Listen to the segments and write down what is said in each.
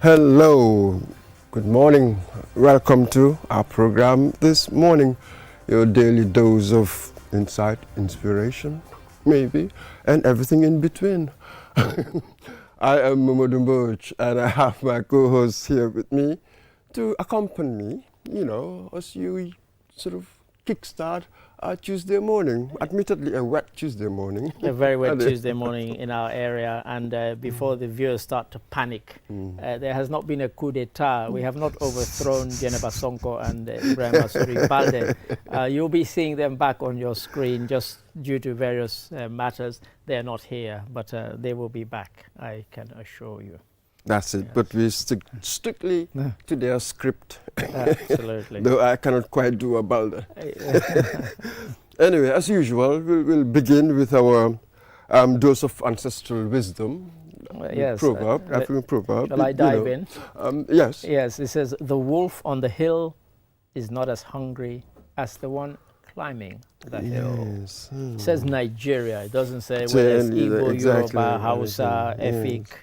Hello, good morning. Welcome to our program this morning. Your daily dose of insight, inspiration, maybe, and everything in between. I am Mamadou Mboj, and I have my co-hosts here with me to accompany me, as you sort of kickstart our Tuesday morning. Admittedly, a wet Tuesday morning. A very wet Tuesday morning in our area, and before the viewers start to panic, there has not been a coup d'etat. We have not overthrown Jennifer Sonko and Ibrahim Asuri Balde. You'll be seeing them back on your screen just due to various matters. They're not here, but they will be back, I can assure you. That's it, yes. But we stick strictly to their script. Absolutely. Though I cannot quite do a Balde. Anyway, as usual, we'll begin with our dose of ancestral wisdom. Yes. African proverb. Shall I dive in? Yes. Yes, it says, the wolf on the hill is not as hungry as the one climbing the hill. Yes. It says Nigeria. It doesn't say whether it's Igbo, exactly. Yoruba, Hausa, Efik, yes.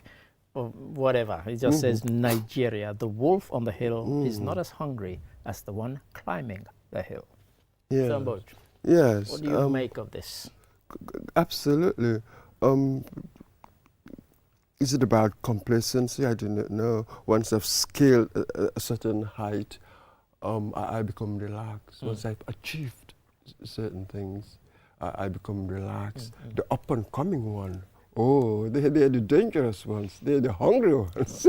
or whatever. It just says Nigeria. The wolf on the hill is not as hungry as the one climbing the hill. Yeah. Samboj, yes. what do you make of this? Absolutely. Is it about complacency? I do not know. Once I've scaled a certain height, I become relaxed. Once I've achieved certain things, I become relaxed. The up and coming one, they're the dangerous ones. They're the hungry ones.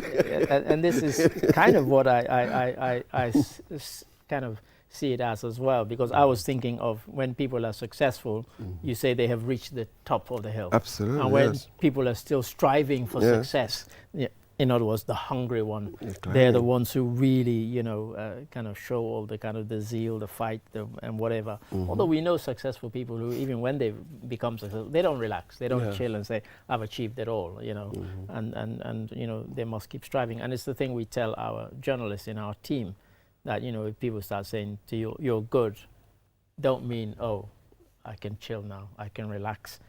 And this is kind of what I kind of see it as well, because I was thinking of when people are successful, you say they have reached the top of the hill. Absolutely. And when people are still striving for success, in other words, the hungry one, they're the ones who really, kind of show all the kind of the zeal, the fight, and whatever. Although we know successful people who, even when they become successful, they don't relax. They don't chill and say, I've achieved it all, and they must keep striving. And it's the thing we tell our journalists in our team, that, if people start saying to you, you're good, don't mean, I can chill now, I can relax.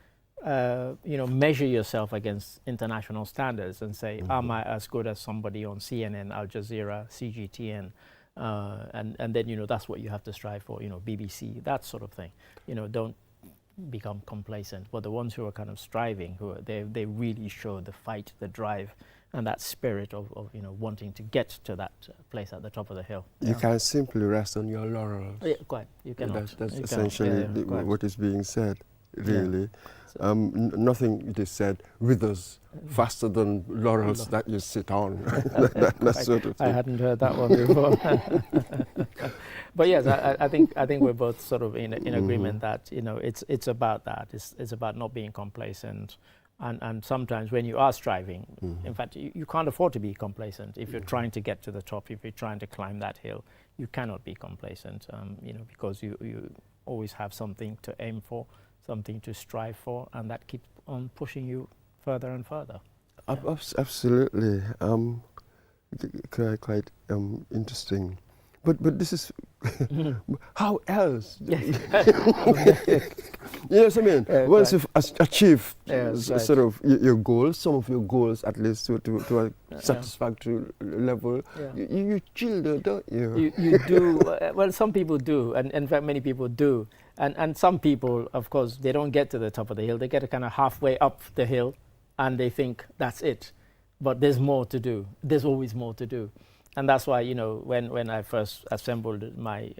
Measure yourself against international standards and say, am I as good as somebody on CNN, Al Jazeera, CGTN? And then, that's what you have to strive for, BBC, that sort of thing. Don't become complacent. But the ones who are kind of striving, they really show the fight, the drive, and that spirit of wanting to get to that place at the top of the hill. You can't simply rest on your laurels. Yeah, quite. You cannot. That's you essentially what is being said, really. So nothing it is said withers faster than laurels that you sit on. that sort of thing. I hadn't heard that one before. But yes, I think we're both sort of in agreement that it's about that. It's about not being complacent. And sometimes when you are striving, in fact, you can't afford to be complacent. If you're trying to get to the top, if you're trying to climb that hill, you cannot be complacent, because you always have something to aim for, something to strive for, and that keeps on pushing you further and further. Absolutely. Quite interesting. But this is how else? You know what I mean? Once you've achieved sort of your goals, some of your goals at least to a satisfactory level, you chill, don't you? You do. Well, some people do, and in fact many people do. And some people, of course, they don't get to the top of the hill. They get kind of halfway up the hill and they think that's it. But there's more to do. There's always more to do. And that's why, when I first assembled my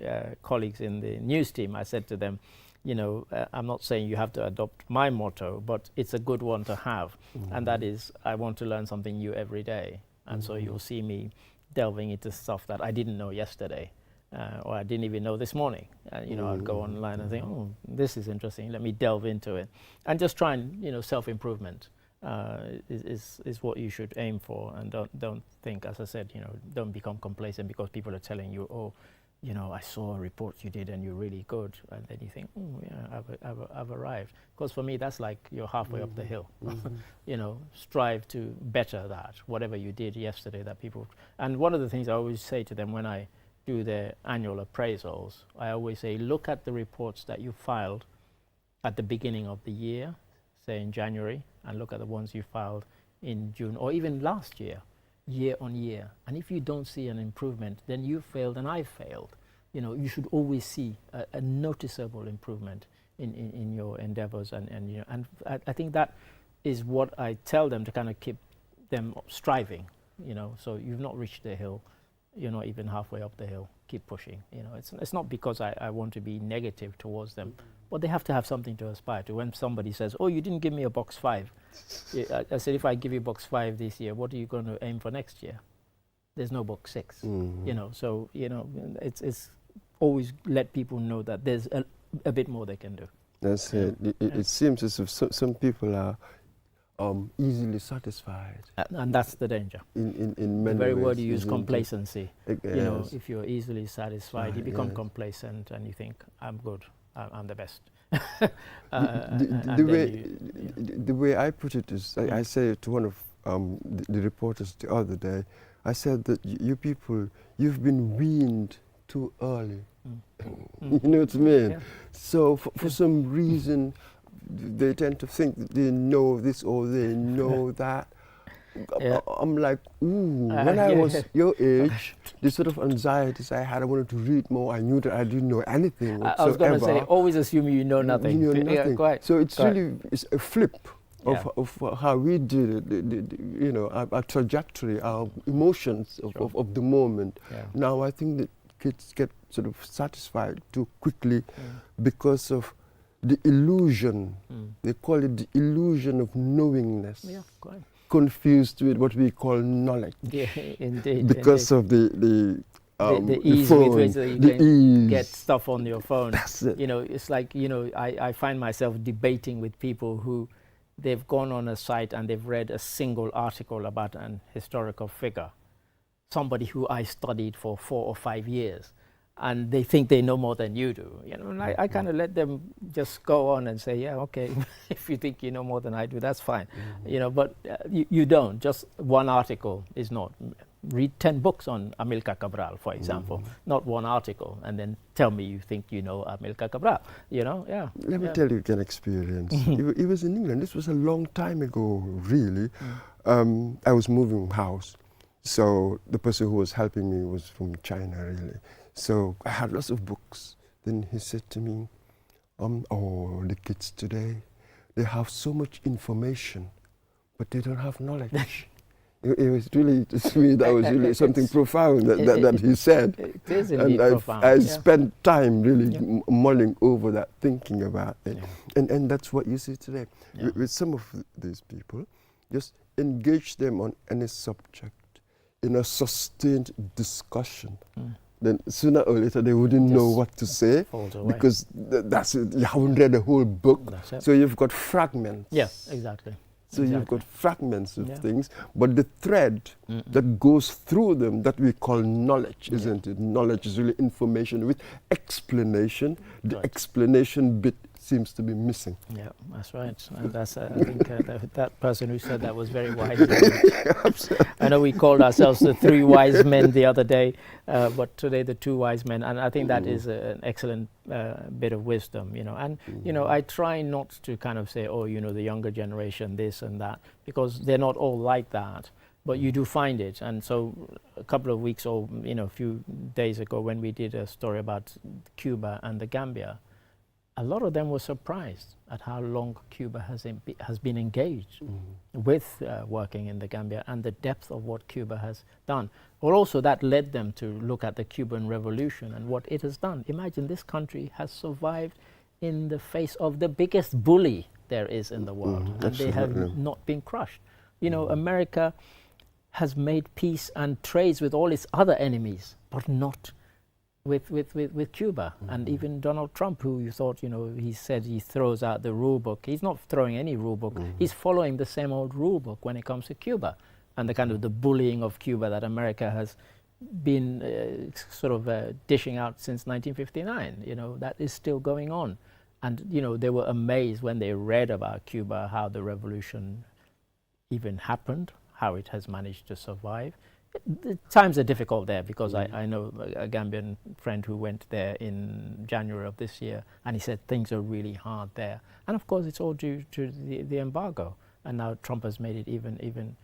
colleagues in the news team, I said to them, I'm not saying you have to adopt my motto, but it's a good one to have. And that is, I want to learn something new every day. And so you'll see me delving into stuff that I didn't know yesterday, or I didn't even know this morning. I'd go online and think, this is interesting, let me delve into it. And just try and, self-improvement. Is what you should aim for, and don't think, as I said, don't become complacent because people are telling you, I saw a report you did and you're really good, and then you think, I've arrived. Because for me, that's like you're halfway up the hill. Strive to better that, whatever you did yesterday that people. And one of the things I always say to them when I do their annual appraisals, I always say, look at the reports that you filed at the beginning of the year, say in January, and look at the ones you filed in June or even last year. year on year. And if you don't see an improvement, then you failed and I failed. You know, you should always see a noticeable improvement in your endeavors, and you know, and I think that is what I tell them to kind of keep them striving. You know, so you've not reached the hill, you're not even halfway up the hill. Keep pushing. You know, it's not because I want to be negative towards them, but they have to have something to aspire to. When somebody says, "Oh, you didn't give me a box 5," I said, "If I give you box 5 this year, what are you going to aim for next year?" There's no box 6. You know, so you know, it's always let people know that there's a bit more they can do. That's it. It seems as if some people are easily satisfied. And that's the danger. In many the very ways, word you use, complacency. Yes. You know, if you're easily satisfied, you become yes. complacent and you think, I'm good, I'm the best. The way I put it is, I said to one of the reporters the other day, I said that you people, you've been weaned too early. You know what I mean? Yeah. So for some reason, they tend to think that they know this or they know that. Yeah. I'm like, ooh, when I was your age, the sort of anxieties I had, I wanted to read more. I knew that I didn't know anything whatsoever. I was going to say, always assume you know nothing. You know nothing. Yeah, quite. So it's Quite. really it's a flip of how we did it, you know, our trajectory, our emotions of the moment. Yeah. Now I think that kids get sort of satisfied too quickly because of the illusion. They call it the illusion of knowingness. Yeah, quite. Confused with what we call knowledge. Yeah, indeed. Because of the ease phone, with which you the can ease. get stuff on your phone. That's it. You know, it's like, you know, I find myself debating with people who they've gone on a site and they've read a single article about an historical figure, somebody who I studied for 4 or 5 years, and they think they know more than you do. You know, and I kind of let them just go on and say, yeah, okay, if you think you know more than I do, that's fine. You know, but you don't. Just one article is not. Read 10 books on Amilcar Cabral, for example, not one article, and then tell me you think you know Amilcar Cabral. You know, yeah. Let me tell you an experience. It was in England. This was a long time ago, really. I was moving house, so the person who was helping me was from China, really. So I had lots of books. Then he said to me, oh, the kids today, they have so much information, but they don't have knowledge. It was really, to me, that was really something profound that he said. It is indeed and profound. I spent time really mulling over that, thinking about it. Yeah. And that's what you see today. With some of these people, just engage them on any subject in a sustained discussion. Then sooner or later they wouldn't know what to say, because that's it. You haven't read the whole book, so you've got fragments. Yes, exactly. So you've got fragments of things, but the thread that goes through them, that we call knowledge, isn't it? Knowledge is really information with explanation. The explanation bit seems to be missing. Yeah, that's right. And that's, I think that person who said that was very wise. I know we called ourselves the 3 wise men the other day, but today the 2 wise men. And I think that is an excellent bit of wisdom, you know. And, you know, I try not to kind of say, oh, you know, the younger generation, this and that, because they're not all like that. But you do find it. And so a couple of weeks or, you know, a few days ago when we did a story about Cuba and the Gambia, a lot of them were surprised at how long Cuba has been engaged with working in the Gambia and the depth of what Cuba has done. But also that led them to look at the Cuban Revolution and what it has done. Imagine this country has survived in the face of the biggest bully there is in the world, and they have not been crushed. You know, America has made peace and trades with all its other enemies, but not with Cuba. And even Donald Trump, who you thought, you know, he said he throws out the rule book. He's not throwing any rule book. He's following the same old rule book when it comes to Cuba and the kind of the bullying of Cuba that America has been sort of dishing out since 1959. You know, that is still going on. And, you know, they were amazed when they read about Cuba, how the revolution even happened, how it has managed to survive. The times are difficult there because I know a Gambian friend who went there in January of this year, and he said things are really hard there. And of course it's all due to the embargo, and now Trump has made it even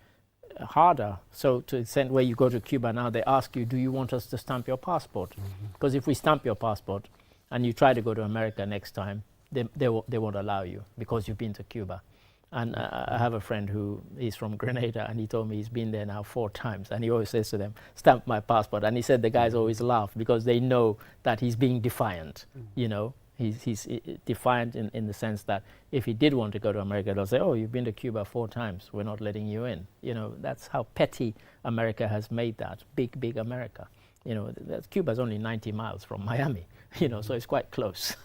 harder. So to the extent where you go to Cuba now, they ask you, do you want us to stamp your passport? Because if we stamp your passport and you try to go to America next time, they won't allow you because you've been to Cuba. And I have a friend who is from Grenada, and he told me he's been there now 4 times, and he always says to them, stamp my passport. And he said the guys always laugh because they know that he's being defiant, you know. He's defiant in the sense that if he did want to go to America, they'll say, oh, you've been to Cuba 4 times, we're not letting you in. You know, that's how petty America has made that, big America. You know, Cuba's only 90 miles from Miami, you know, so it's quite close,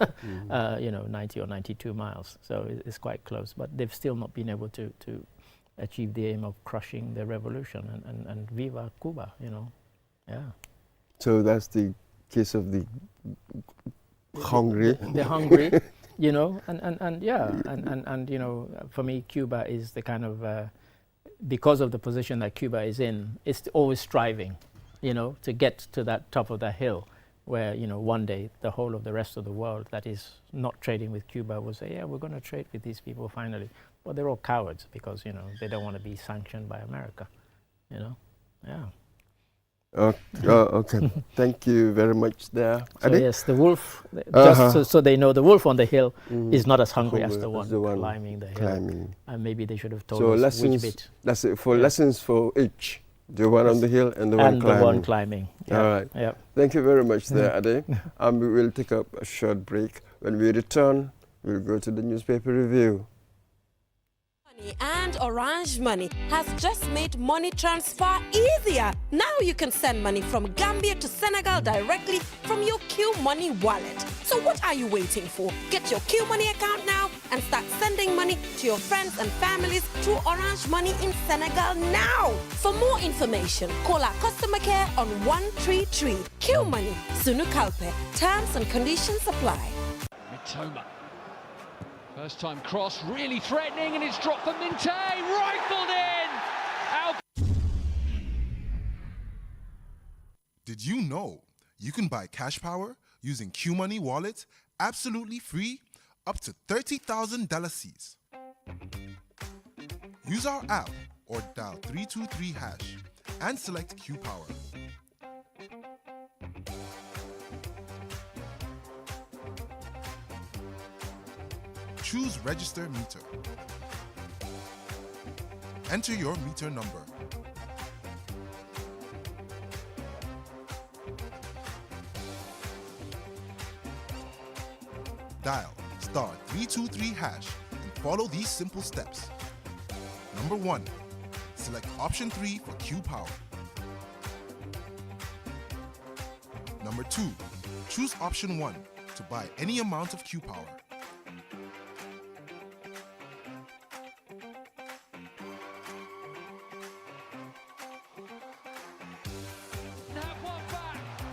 you know, 90 or 92 miles, so it's quite close. But they've still not been able to achieve the aim of crushing the revolution, and viva Cuba, you know, yeah. So that's the case of the hungry. The hungry, you know, and you know, for me, Cuba is the kind of, because of the position that Cuba is in, it's always striving, you know, to get to that top of the hill where, you know, one day the whole of the rest of the world that is not trading with Cuba will say, yeah, we're going to trade with these people finally. But they're all cowards because, you know, they don't want to be sanctioned by America, you know, yeah. Okay, thank you very much there. So yes, the wolf, just so they know, the wolf on the hill is not as hungry as the one climbing the hill. And maybe they should have told us lessons, which bit. That's it, for lessons for each. The one on the hill and the one climbing. And the one climbing. Yeah. All right. Yep. Thank you very much there, Ade. We will take up a short break. When we return, we'll go to the newspaper review. And Orange Money has just made money transfer easier. Now you can send money from Gambia to Senegal directly from your Q Money wallet. So what are you waiting for? Get your Q Money account now and start sending money to your friends and families through Orange Money in Senegal now. For more information, call our customer care on 133. Q Money, Sunu Kalpe. Terms and conditions apply. Mitoma. First time cross, really threatening, and it's dropped for Minte, rifled in! Out. Did you know you can buy cash power using Q Money Wallet absolutely free up to 30,000 $Cs? Use our app or dial 323# and select Q Power. Choose Register Meter. Enter your meter number. Dial *323# and follow these simple steps. Number 1, select option 3 for Q Power. Number 2, choose option 1 to buy any amount of Q Power.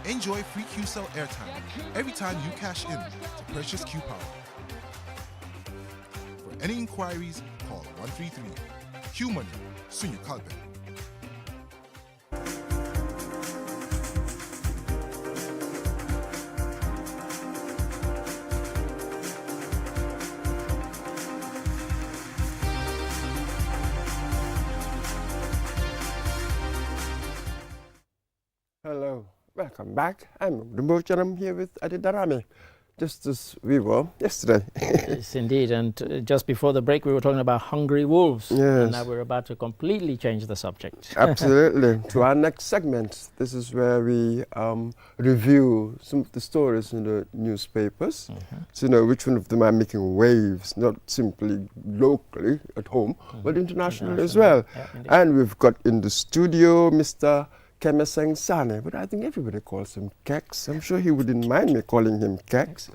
Enjoy free QCell airtime every time you cash in to purchase Q Power. For any inquiries, call 133. Q Money, Sunu Kalpe. Hello, welcome back. I'm Dumboch and I'm here with Ade Darame, just as we were yesterday. Yes, indeed. And just before the break, we were talking about hungry wolves. Yes. And now we're about to completely change the subject. Absolutely. To our next segment, this is where we review some of the stories in the newspapers to know which one of them are making waves, not simply locally at home, but internationally as well. Yeah, and we've got in the studio Mr. Kemeseng Sane, but I think everybody calls him Kex. I'm sure he wouldn't mind me calling him Kex.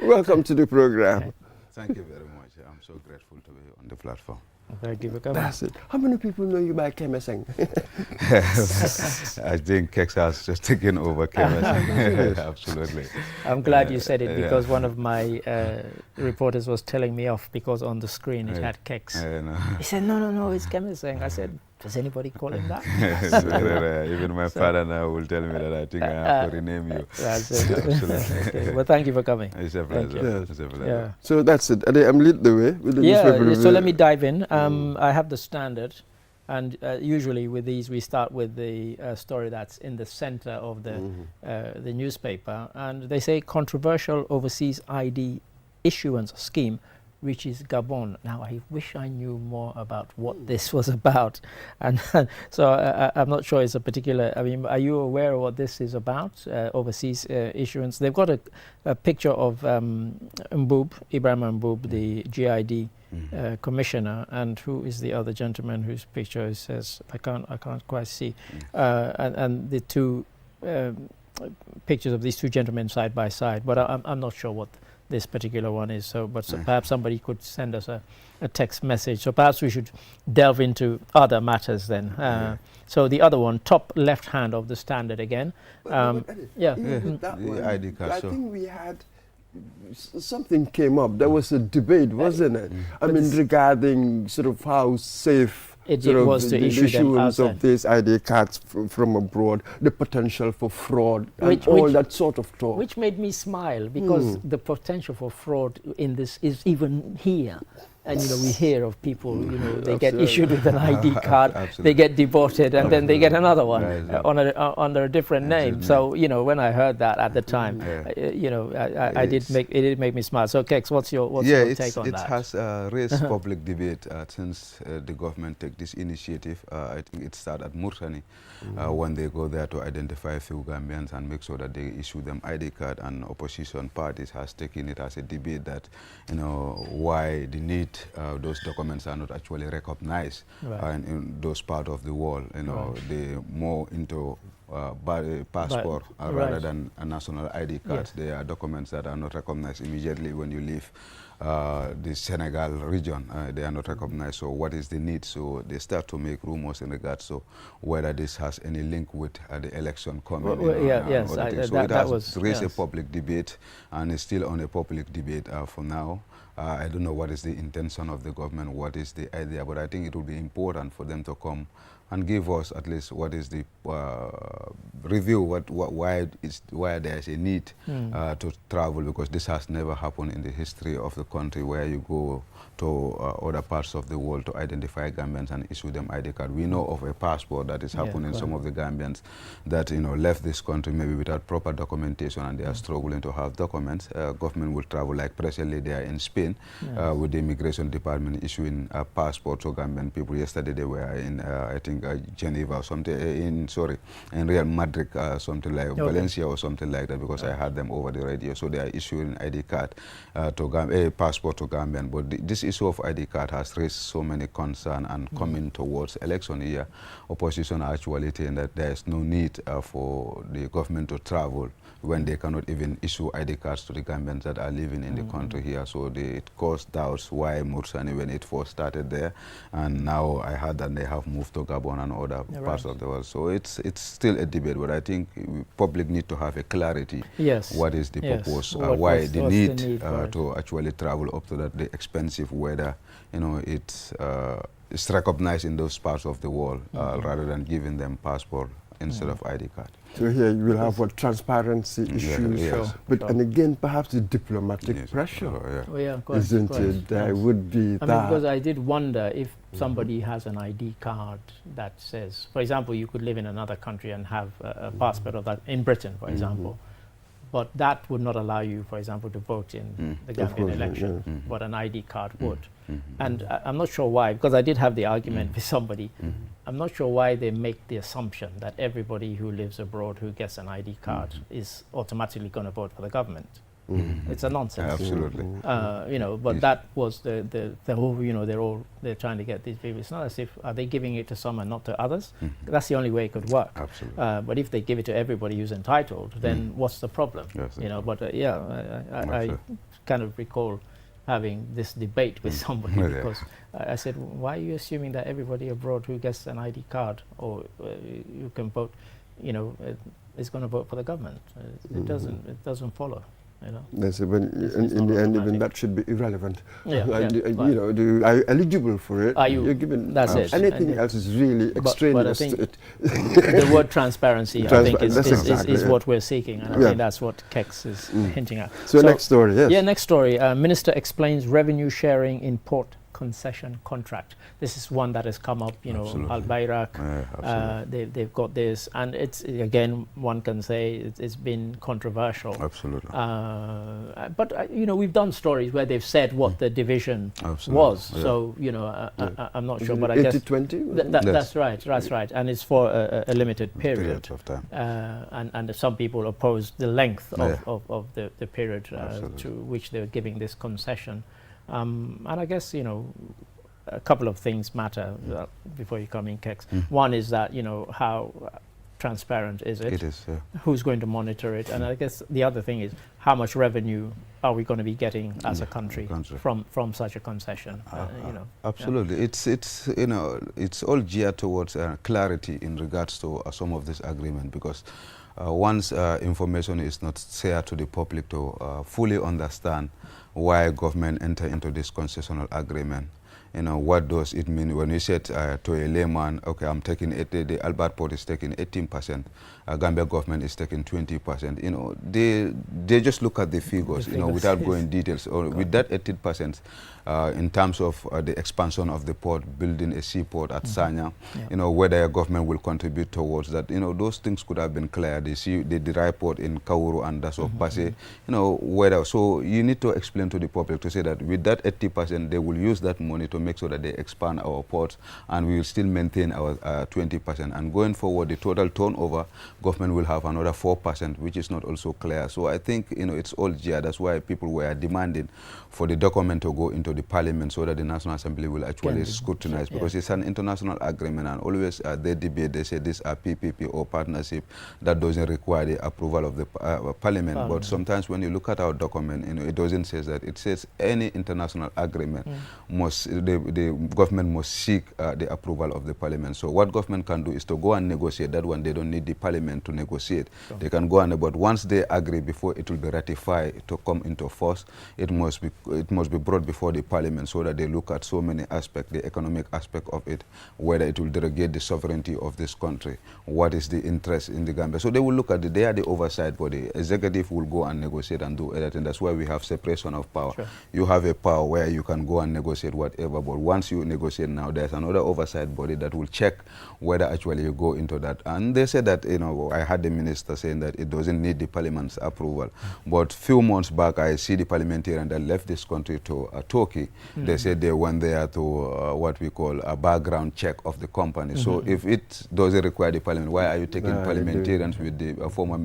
Welcome to the program. Thank you very much. I'm so grateful to be on the platform. Thank you for coming. That's it. How many people know you by Kemeseng? I think Kex has just taken over Kemeseng. Absolutely. I'm glad you said it because one of my reporters was telling me off because on the screen it had Kex. He said, no, it's Kemeseng. I said, does anybody call him that? Even my father now will tell me that I think I have to rename you. That's it. Absolutely. Okay. Well, thank you for coming. It's a pleasure. Yes. It's a pleasure. Yeah. So that's it. I'm lead the way with the newspaper Yeah, review. so let me dive in. I have the Standard, And usually with these, we start with the story that's in the center of the newspaper. And they say controversial overseas ID issuance scheme reaches Gabon. Now, I wish I knew more about what this was about. And so I'm not sure it's a particular, I mean, are you aware of what this is about, overseas issuance? They've got a picture of Ibrahim Mboob, the GID commissioner, and who is the other gentleman whose picture says, I can't quite see. And the two pictures of these two gentlemen side by side, but I'm not sure what this particular one is, so perhaps somebody could send us a text message. So perhaps we should delve into other matters then. So the other one, top left hand of the Standard again. That one, ID card, I think we had something came up. There was a debate, wasn't it? I mean, regarding sort of how safe it was to issue them issuance outside of these ID cards from abroad, the potential for fraud, and all that sort of talk. Which made me smile, because the potential for fraud in this is even here. And you know, we hear of people, you know, they get issued with an ID card, they get deported, and then they get another one under a different name. So you know, when I heard that at the time, you know, it did make me smile. So Kex, what's your take on that? It has raised public debate since the government took this initiative. I think it started at Murtani when they go there to identify a few Gambians and make sure that they issue them ID card, and opposition parties has taken it as a debate that, you know, why the need those documents are not actually recognized in those parts of the world. You know, they're more into passport rather than a national ID cards. They are documents that are not recognized immediately when you leave the Senegal region. They are not recognized. So what is the need? So they start to make rumors in regards to whether this has any link with the election coming. So it has raised a public debate, and it's still on a public debate for now. I don't know what is the intention of the government, what is the idea, but I think it would be important for them to come and give us at least what is the review, why there is a need to travel, because this has never happened in the history of the country, where you go to other parts of the world to identify Gambians and issue them ID card. We know of a passport that is happening. Some of the Gambians that, you know, left this country maybe without proper documentation, and they are struggling to have documents. Government will travel, like presently they are in Spain with the immigration department issuing a passport to Gambian people. Yesterday they were in I think Geneva or something, in Real Madrid, something like Valencia or something like that, because I heard them over the radio. So they are issuing ID card a passport to Gambian. But this issue of ID card has raised so many concerns, and coming towards election year, opposition are actually saying that there is no need for the government to travel when they cannot even issue ID cards to the Gambians that are living in the country here. So it caused doubts why Mursani, when it first started there, and now I heard that they have moved to Gabon and other parts of the world. So it's still a debate, but I think public need to have a clarity. What is the purpose? Why the need to actually travel up to that, the expensive, whether, you know, it's recognized in those parts of the world rather than giving them passport instead of ID card. So here you will have transparency issues, but and again perhaps the diplomatic pressure, isn't it? There would be that. I mean, because I did wonder if somebody has an ID card that says, for example, you could live in another country and have a passport of that in Britain, for example. But that would not allow you, for example, to vote in the Gambian election, but an ID card would. And I'm not sure why, because I did have the argument with somebody. I'm not sure why they make the assumption that everybody who lives abroad who gets an ID card is automatically going to vote for the government. It's a nonsense. Absolutely. You know, but that was the whole, you know, they're trying to get these people. It's not as if, are they giving it to some and not to others? That's the only way it could work. Absolutely. But if they give it to everybody who's entitled, then what's the problem? You know, but I kind of recall having this debate with somebody because I said, why are you assuming that everybody abroad who gets an ID card or you can vote, you know, is going to vote for the government? It doesn't follow. You know, that's in the end, even that should be irrelevant. You know, are you eligible for it? Are you? You're given. That's it. Anything else is really extraneous to it. The word transparency, I think, is what we're seeking, and I think that's what Kex is hinting at. So next story, yes. Yeah, next story. Minister explains revenue sharing in port concession contract. This is one that has come up, you know, Absolutely. Al Bayrak, Yeah, they've got this, and it's, again, one can say it's been controversial. Absolutely. But, you know, we've done stories where they've said what the division was. Yeah. So, you know, I'm not sure, but I 80-20? guess... Yes. That's right, that's right. And it's for a limited period. Of time. And some people oppose the length of the period Absolutely. to which they're giving this concession. And I guess, you know, a couple of things matter before you come in, Kex. One is that, you know, how transparent is it? It is, yeah. Who's going to monitor it? And I guess the other thing is how much revenue are we going to be getting as a country from such a concession? You know, absolutely. It's you know, it's all geared towards clarity in regards to some of this agreement, because once information is not shared to the public to fully understand why government enter into this concessional agreement, you know, what does it mean when you said to a layman, okay, I'm taking the Albert Port is taking 18%, Gambia government is taking 20%. You know, they just look at the figures, you know, without going details. Or with that 18%, in terms of the expansion of the port, building a seaport at Sanya, you know, whether a government will contribute towards that, you know, those things could have been clear. The dry port in Kauru and that's of Pase, you know, whether, so you need to explain to the public to say that with that 80%, they will use that money to make sure that they expand our ports, and we will still maintain our 20%. And going forward, the total turnover, government will have another 4%, which is not also clear. So I think, you know, it's all geared. That's why people were demanding for the document to go into the parliament so that the National Assembly will actually scrutinize, because it's an international agreement, and always they debate, they say these are PPP or partnership that doesn't require the approval of the parliament. But sometimes when you look at our document, you know, it doesn't say that. It says any international agreement must, the government must seek the approval of the parliament. So what government can do is to go and negotiate. That one, they don't need the parliament to negotiate. They can go and, but once they agree, before it will be ratified to come into force, it must be brought before the parliament so that they look at so many aspects, the economic aspect of it, whether it will derogate the sovereignty of this country, what is the interest in the Gambia. So they will look at it. They are the oversight body. Executive will go and negotiate and do everything. That's why we have separation of power. You have a power where you can go and negotiate whatever, but once you negotiate now, there's another oversight body that will check whether actually you go into that. And they said that, you know, I had the minister saying that it doesn't need the parliament's approval. But few months back, I see the parliamentarian that left this country to Turkey. They said they went there to what we call a background check of the company. So if it doesn't require the parliament, why are you taking parliamentarians with the former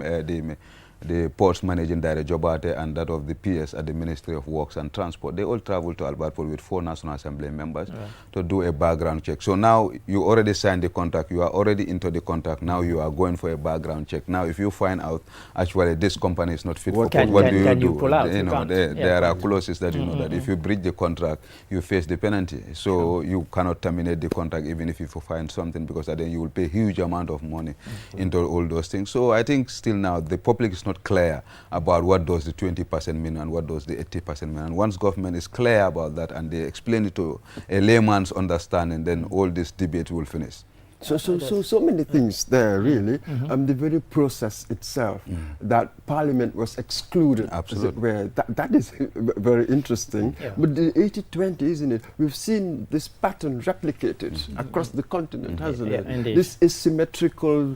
the port's managing director Jobate and that of the PS at the Ministry of Works and Transport? They all traveled to Albert Port with 4 National Assembly members to do a background check. So now you already signed the contract, you are already into the contract, now you are going for a background check. Now if you find out actually this company is not fit for port, what do you do? Pull out? You know, there are clauses that you know that if you breach the contract, you face the penalty. So you cannot terminate the contract even if you find something, because then you will pay huge amount of money into all those things. So I think still now the public is not clear about what does the 20% mean and what does the 80% mean. And once government is clear about that and they explain it to a layman's understanding, then all this debate will finish. So many things there, really. The very process itself, that Parliament was excluded. Absolutely. Where that is very interesting. But the 80-20, isn't it? We've seen this pattern replicated across the continent, hasn't it? Indeed. This asymmetrical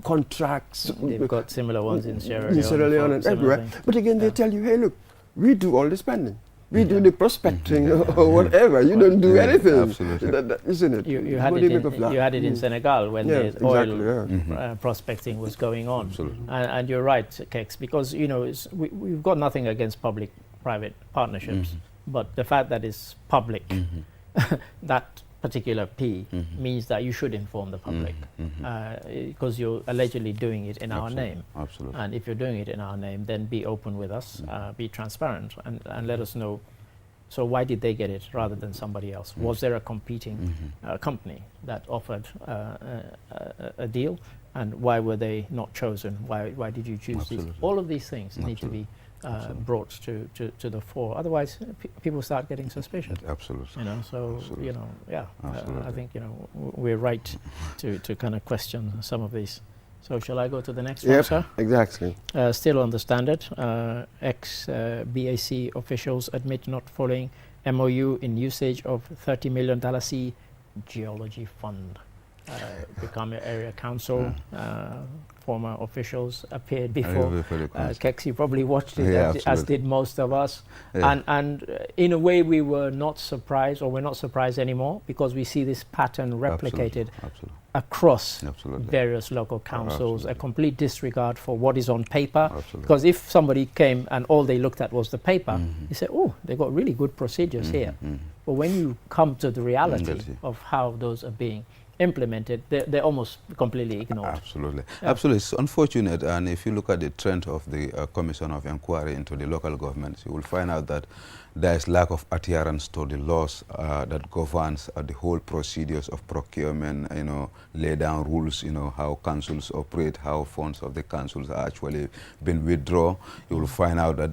contracts. They've got similar ones in Sierra Leone. In Sierra Leone and everywhere. But again, they tell you, hey, look, we do all the spending. We do the prospecting or whatever. You don't do anything. Absolutely. Isn't it? You had it in Senegal when the oil prospecting was going on. And you're right, Kex, because, you know, we've got nothing against public-private partnerships, but the fact that it's public, that particular P means that you should inform the public, because you're allegedly doing it in our name. And if you're doing it in our name, then be open with us, be transparent, and let us know. So why did they get it rather than somebody else? Was there a competing company that offered a deal, and why were they not chosen? Why did you choose these? All of these things need to be brought to the fore. Otherwise, people start getting suspicious. Absolutely. You know, so you know, I think, you know, we're right to kind of question some of these. So shall I go to the next one, sir? Exactly. Still on the Standard, ex-BAC officials admit not following MOU in usage of $30 million Sea Geology Fund. Become an area council. Former officials appeared before. Kex, probably watched it, as did most of us. And in a way, we were not surprised, or we're not surprised anymore, because we see this pattern replicated across various local councils, a complete disregard for what is on paper. Because if somebody came and all they looked at was the paper, you say, oh, they got really good procedures here. But when you come to the reality of how those are being implemented, they're almost completely ignored. Absolutely. Absolutely. It's unfortunate, and if you look at the trend of the Commission of Inquiry into the local governments, you will find out that there is lack of adherence to the laws that governs the whole procedures of procurement, lay down rules, how councils operate, how funds of the councils are actually been withdrawn. You will find out that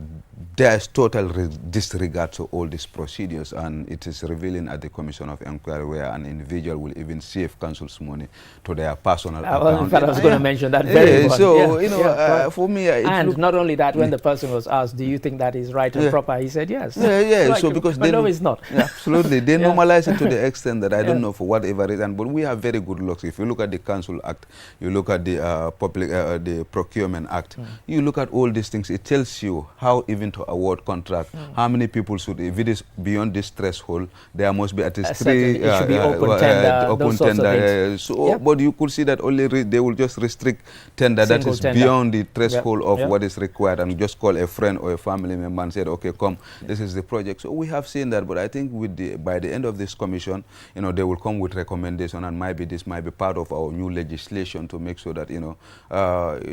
there is total disregard to all these procedures, and it is revealing at the Commission of Inquiry where an individual will even save council's money to their personal account. In fact, I was going to mention that very much. So, for me... and not only that, when the person was asked, do you think that is right and proper, he said yes. Like, so because but no, it's not. Absolutely. They normalize it to the extent that I don't know for whatever reason, but we have very good looks. If you look at the Council Act, you look at the the Procurement Act, you look at all these things, it tells you how even to award contract, how many people should, if it is beyond this threshold, there must be at least three. It should be open tender, but you could see that only they will just restrict tender that is beyond the threshold of what is required, and just call a friend or a family member and say, okay, come, this is the project. So we have seen that, but I think with by the end of this commission, they will come with recommendation, and maybe this might be part of our new legislation to make sure that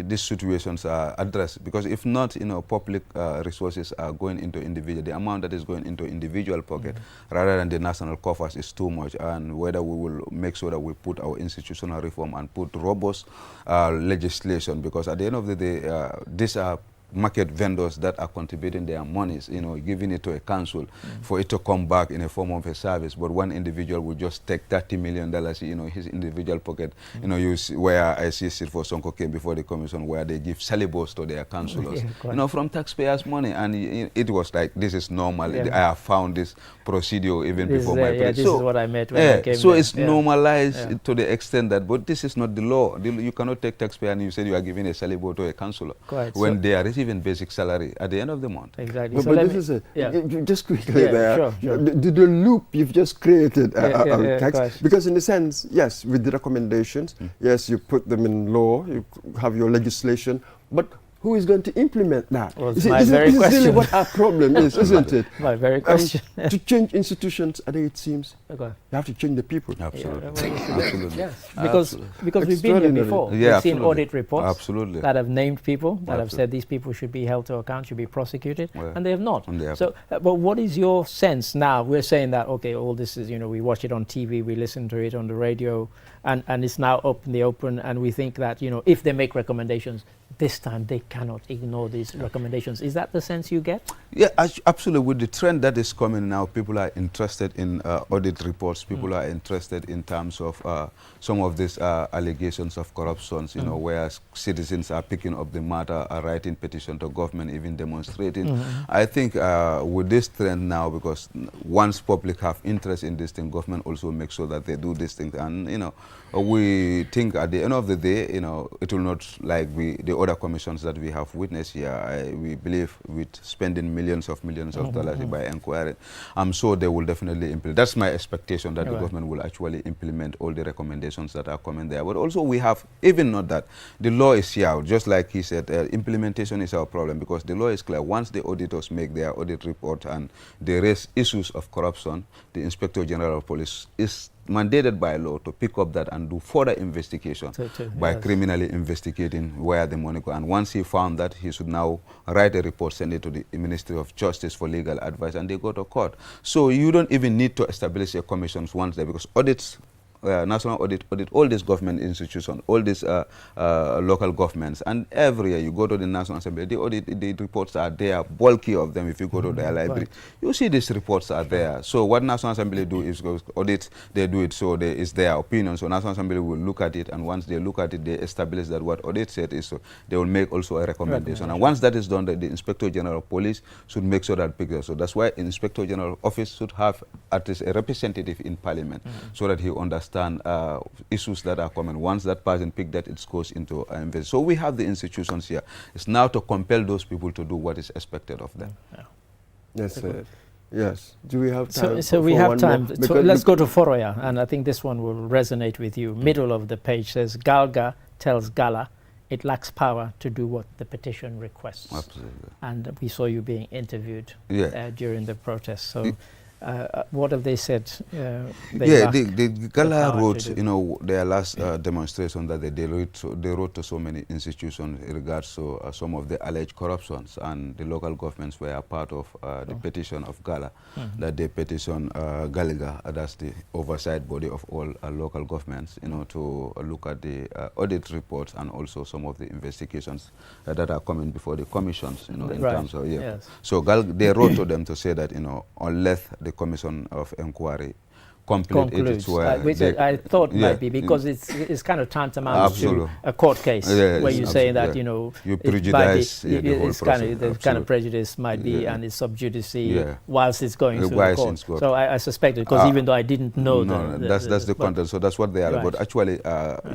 these situations are addressed. Because if not, public resources are going into individual. The amount that is going into individual pocket rather than the national coffers is too much. And whether we will make sure that we put our institutional reform and put robust legislation, because at the end of the day, these are market vendors that are contributing their monies, giving it to a council for it to come back in a form of a service. But one individual will just take $30 million, his individual pocket. You see where I see it for Sonko came before the commission, where they give salibos to their councillors, from taxpayers' money, and it was like, this is normal. I have found this procedure even before my this is what I meant when I came so there. it's normalized to the extent that, but this is not the law. You cannot take taxpayer and you say you are giving a salibo to a councillor when they are receiving basic salary at the end of the month. Exactly. But this is it. Just quickly there, sure. The loop you've just created, text, because in a sense, yes, with the recommendations, yes, you put them in law, you have your legislation, but who is going to implement that? Well, this is really what our problem is, isn't it? My very question. To change institutions, I think it seems you have to change the people. Absolutely. Absolutely. Yes, because we've been here before. We've seen audit reports that have named people, that have said these people should be held to account, should be prosecuted, and they have not. So, but what is your sense now? We're saying that, okay, all this is, we watch it on TV, we listen to it on the radio, and it's now up in the open, and we think that, if they make recommendations, this time they cannot ignore these recommendations. Is that the sense you get? Yeah, absolutely. With the trend that is coming now, people are interested in audit reports. People are interested in terms of some of these allegations of corruption, where citizens are picking up the matter, are writing petition to government, even demonstrating. I think with this trend now, because once public have interest in this thing, government also makes sure that they do these things. And, we think at the end of the day, it will not like the other commissions that we have witnessed here. We believe with spending millions of dollars by inquiry, I'm sure they will definitely implement. That's my expectation, that the government will actually implement all the recommendations that are coming there. But also we have, even not that, the law is here. Just like he said, implementation is our problem, because the law is clear. Once the auditors make their audit report and they raise issues of corruption, the Inspector General of Police is mandated by law to pick up that and do further investigation by criminally investigating where the money goes. And once he found that, he should now write a report, send it to the Ministry of Justice for legal advice, and they go to court. So you don't even need to establish a commission once there, because audits National Audit all these government institutions, all these local governments, and every year you go to the National Assembly, the reports are there, bulky of them. If you go to their library, you see these reports are there. So what National Assembly do is go audit, they do it, so it's their opinion. So National Assembly will look at it, and once they look at it, they establish that what audit said is, so they will make also a recommendation. And once that is done, the Inspector General of Police should make sure that picture. So that's why Inspector General Office should have at least a representative in Parliament, so that he understands issues that are common. Once that person pick that, it goes into investigation. So we have the institutions here. It's now to compel those people to do what is expected of them. Yes, yes. Do we have time? So we have time. So let's go to Foroya, and I think this one will resonate with you. Middle of the page says, Galga tells Gala it lacks power to do what the petition requests. Absolutely. And we saw you being interviewed during the protest. So what have they said? The Gala wrote, their last demonstration that they wrote to so many institutions in regards to some of the alleged corruptions, and the local governments were a part of the petition of Gala, that they petition Galiga, that's the oversight body of all local governments, to look at the audit reports and also some of the investigations that are coming before the commissions, in terms of, So they wrote to them to say that, unless the Commission of Inquiry concludes, which I thought might be, because it's kind of tantamount to a court case where you say that you prejudice the kind of prejudice might be, and it's sub judice whilst it's going through the court. So I suspected, because even though I didn't know that's the content. So that's what they are about. Actually,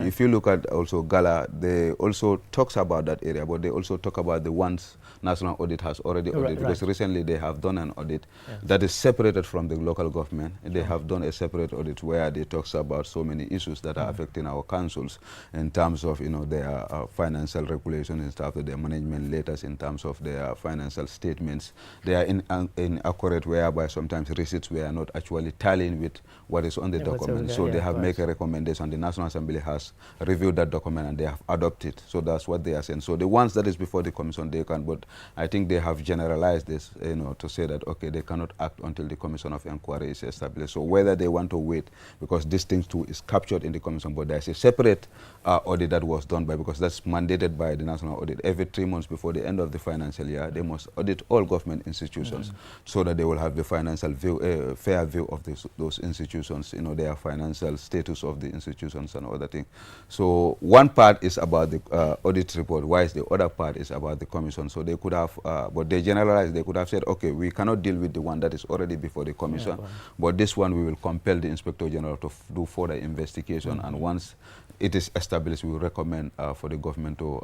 if you look at also Gala, they also talks about that area, but they also talk about the ones National Audit has already audited, because recently they have done an audit that is separated from the local government. They have done a separate audit where they talks about so many issues that are affecting our councils in terms of their financial regulations, in terms of their management letters, in terms of their financial statements. They are inaccurate, whereby sometimes receipts were not actually tallying with what is on the document. So they have made a recommendation. The National Assembly has reviewed that document and they have adopted. So that's what they are saying. So the ones that is before the commission, they can, but I think they have generalized this, to say that, okay, they cannot act until the Commission of Inquiry is established. So whether they want to wait, because this thing too is captured in the commission, but there's a separate audit that was done by, because that's mandated by the National Audit. Every 3 months before the end of the financial year, they must audit all government institutions, so that they will have the financial view, fair view of those institutions, their financial status of the institutions and other things. So one part is about the audit report, whilst the other part is about the commission. So they could have, but they generalized, they could have said, okay, we cannot deal with the one that is already before the commission, but this one we will compel the Inspector General to do further investigation, and once it is established, we will recommend for the government to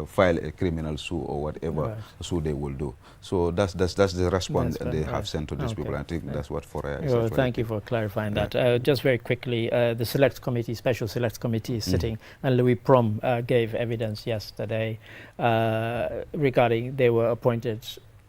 file a criminal suit or whatever suit they will do. So that's the response they have sent to these people. I think that's what Foraya is. Well, thank you for clarifying that. Just very quickly, the select committee, special select committee is sitting, and Louis Prom gave evidence yesterday regarding they were appointed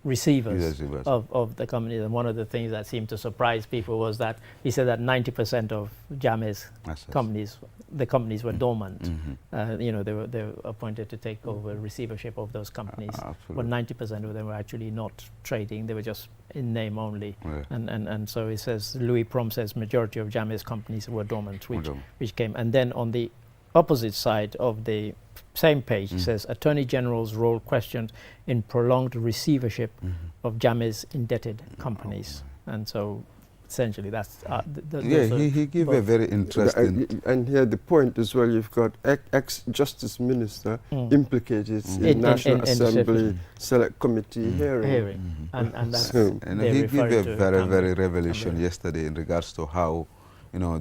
receivers of the company, and one of the things that seemed to surprise people was that he said that 90% of Jammeh's companies, the companies were dormant. They were appointed to take over receivership of those companies, but 90% of them were actually not trading; they were just in name only. And so he says, Louis Prom says, majority of Jammeh's companies were dormant, which came, and then on the opposite side of the same page, it says Attorney General's role questioned in prolonged receivership of Jammeh's indebted companies. And so essentially that's he gave a very interesting and here the point as well, you've got ex-justice minister implicated in National Assembly Select Committee hearing. And that's and he gave a very revelation yesterday in regards to how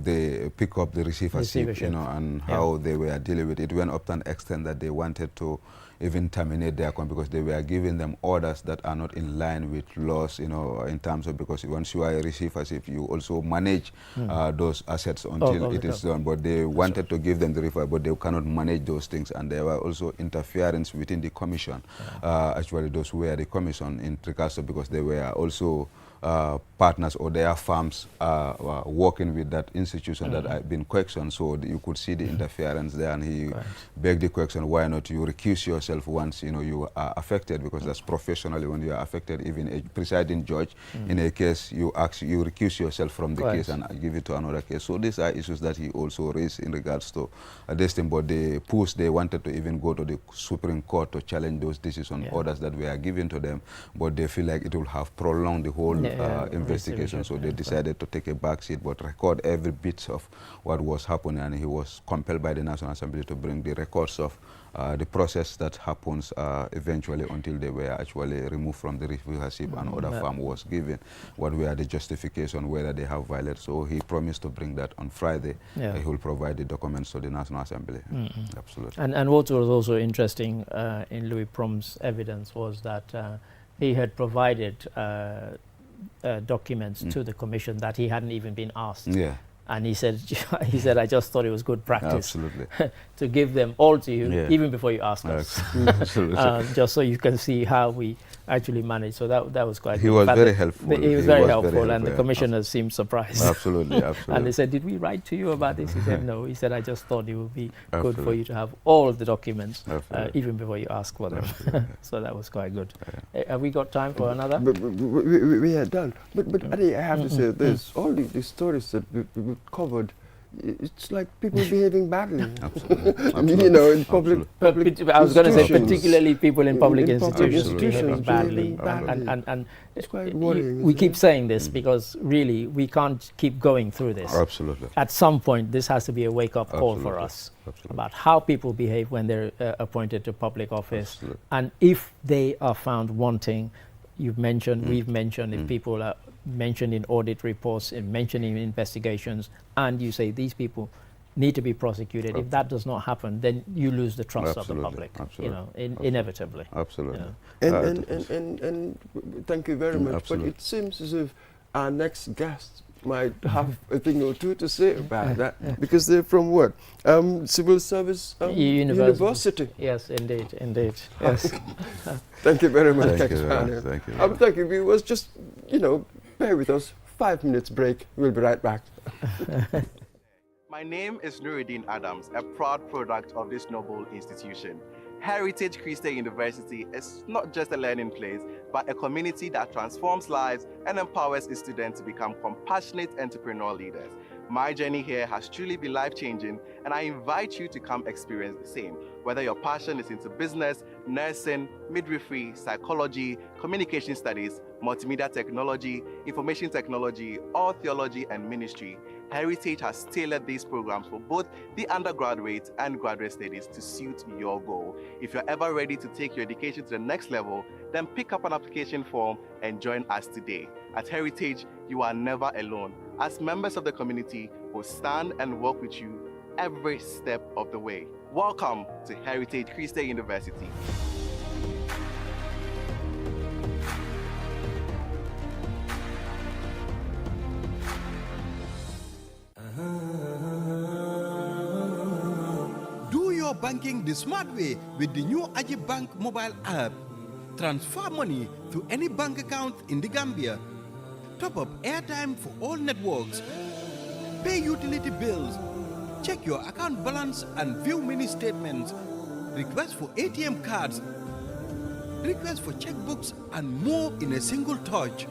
they pick up the receivership, and how they were dealing with it. It went up to an extent that they wanted to even terminate their account, because they were giving them orders that are not in line with laws, in terms of, because once you are a receivership, you also manage those assets until it is done. But they wanted to give them the refund, but they cannot manage those things, and there were also interference within the commission. Actually, those were the commission in regards to, because they were also partners or their firms working with that institution that have been questioned. So you could see the interference there, and he begged the question, why not you recuse yourself once you are affected, because that's professionally when you are affected. Even a presiding judge in a case, you recuse yourself from the case and give it to another case. So these are issues that he also raised in regards to this thing, but they wanted to even go to the Supreme Court to challenge those decision orders that were given to them, but they feel like it will have prolonged the whole investigation. So they decided to take a back seat but record every bit of what was happening, and he was compelled by the National Assembly to bring the records of the process that happens eventually until they were actually removed from the receivership and other farm was given what were the justification whether they have violated. So he promised to bring that on Friday. He will provide the documents to the National Assembly. Absolutely. And what was also interesting in Louis Prom's evidence was that he had provided documents to the commission that he hadn't even been asked. And he said, I just thought it was good practice to give them all to you, even before you ask us. Just so you can see how we actually managed. So that was quite good. He was very helpful. He was very helpful, and the commissioners seemed surprised. Absolutely. And they said, did we write to you about this? He said, no. He said, I just thought it would be good for you to have all the documents, even before you ask for them. So that was quite good. Have we got time for another? We are done. But Adi, I have to say this, all the stories that we covered, it's like people behaving badly. Absolutely. In public I was going to say, particularly people in public institutions behaving badly. And it's quite worrying. We keep saying this because really we can't keep going through this. Absolutely. At some point, this has to be a wake-up call for us about how people behave when they're appointed to public office. And if they are found wanting, you've mentioned, we've mentioned, if people are mentioned in audit reports, mentioned in investigations, and you say these people need to be prosecuted. If that does not happen, then you lose the trust of the public. Inevitably. Absolutely. And thank you very much. But it seems as if our next guest might have a thing or two to say about that, because they're from what? Civil Service University. Yes, indeed. Yes. Thank you very much. Thank you. Thank you, viewers. Just, bear with us. 5 minutes break. We'll be right back. My name is Nuruddin Adams, a proud product of this noble institution. Heritage Christian University is not just a learning place, but a community that transforms lives and empowers its students to become compassionate entrepreneurial leaders. My journey here has truly been life-changing, and I invite you to come experience the same. Whether your passion is into business, nursing, midwifery, psychology, communication studies, multimedia technology, information technology, or theology and ministry, Heritage has tailored these programs for both the undergraduate and graduate studies to suit your goal. If you're ever ready to take your education to the next level, then pick up an application form and join us today. At Heritage, you are never alone, as members of the community will stand and work with you every step of the way. Welcome to Heritage Christian University. Do your banking the smart way with the new Aji Bank mobile app. Transfer money to any bank account in the Gambia. Top up airtime for all networks. Pay utility bills. Check your account balance and view mini statements. Request for ATM cards. Request for checkbooks and more in a single touch.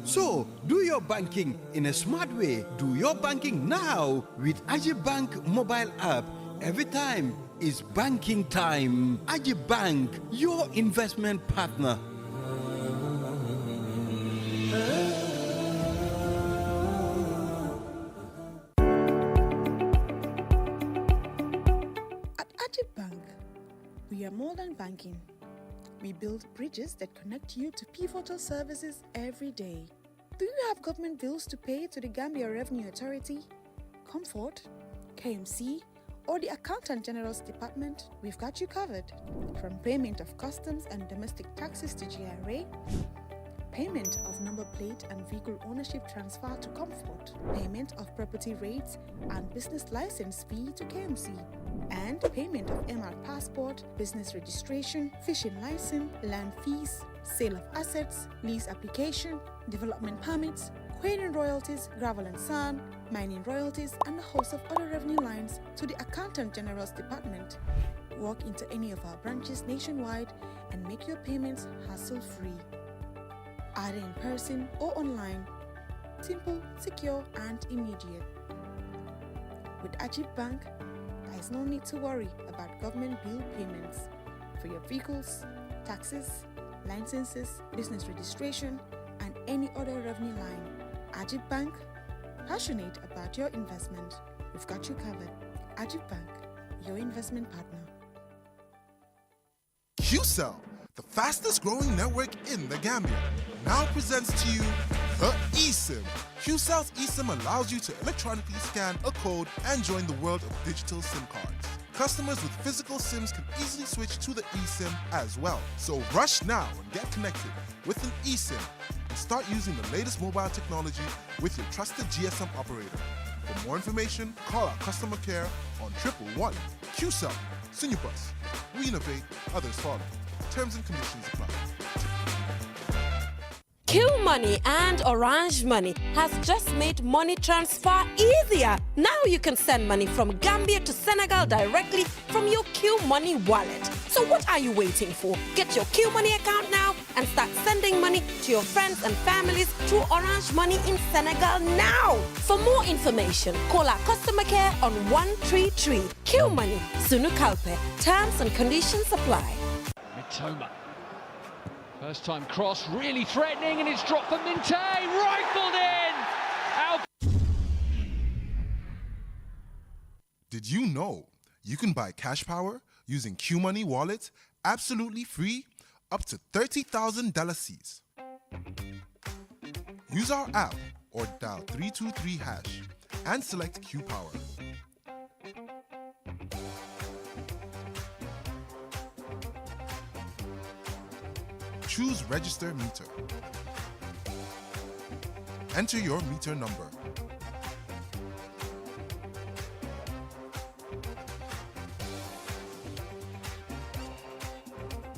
So, do your banking in a smart way. Do your banking now with Aji Bank mobile app. Every time is banking time. Aji Bank, your investment partner. At Aji Bank, we are more than banking. We build bridges that connect you to pivotal services every day. Do you have government bills to pay to the Gambia Revenue Authority, Comfort, KMC, or the Accountant General's Department? We've got you covered. From payment of customs and domestic taxes to GRA, payment of number plate and vehicle ownership transfer to Comfort, payment of property rates and business license fee to KMC, and payment of MR passport, business registration, fishing license, land fees, sale of assets, lease application, development permits, quarrying royalties, gravel and sand, mining royalties, and a host of other revenue lines to the Accountant General's Department. Walk into any of our branches nationwide and make your payments hassle-free. Either in person or online. Simple, secure, and immediate. With Ajib Bank, there is no need to worry about government bill payments for your vehicles, taxes, licenses, business registration, and any other revenue line. Ajib Bank, passionate about your investment. We've got you covered. Ajib Bank, your investment partner. QCell, the fastest growing network in the Gambia, now presents to you the eSIM. QCell's eSIM allows you to electronically scan a code and join the world of digital SIM cards. Customers with physical SIMs can easily switch to the eSIM as well. So rush now and get connected with an eSIM and start using the latest mobile technology with your trusted GSM operator. For more information, call our customer care on 111. QCell, Sinubus. We innovate, others follow. Terms and conditions apply. Q Money and Orange Money has just made money transfer easier. Now you can send money from Gambia to Senegal directly from your Q Money wallet. So what are you waiting for? Get your Q Money account now and start sending money to your friends and families through Orange Money in Senegal now. For more information, call our customer care on 133. Q Money, Sunu Kalpe. Terms and conditions apply. Mitoma. First time cross, really threatening, and it's dropped for Minte, rifled in! Out. Did you know you can buy cash power using Q Money wallet absolutely free up to 30,000 C's? Use our app or dial 323 hash and select Q Power. Choose Register Meter. Enter your meter number.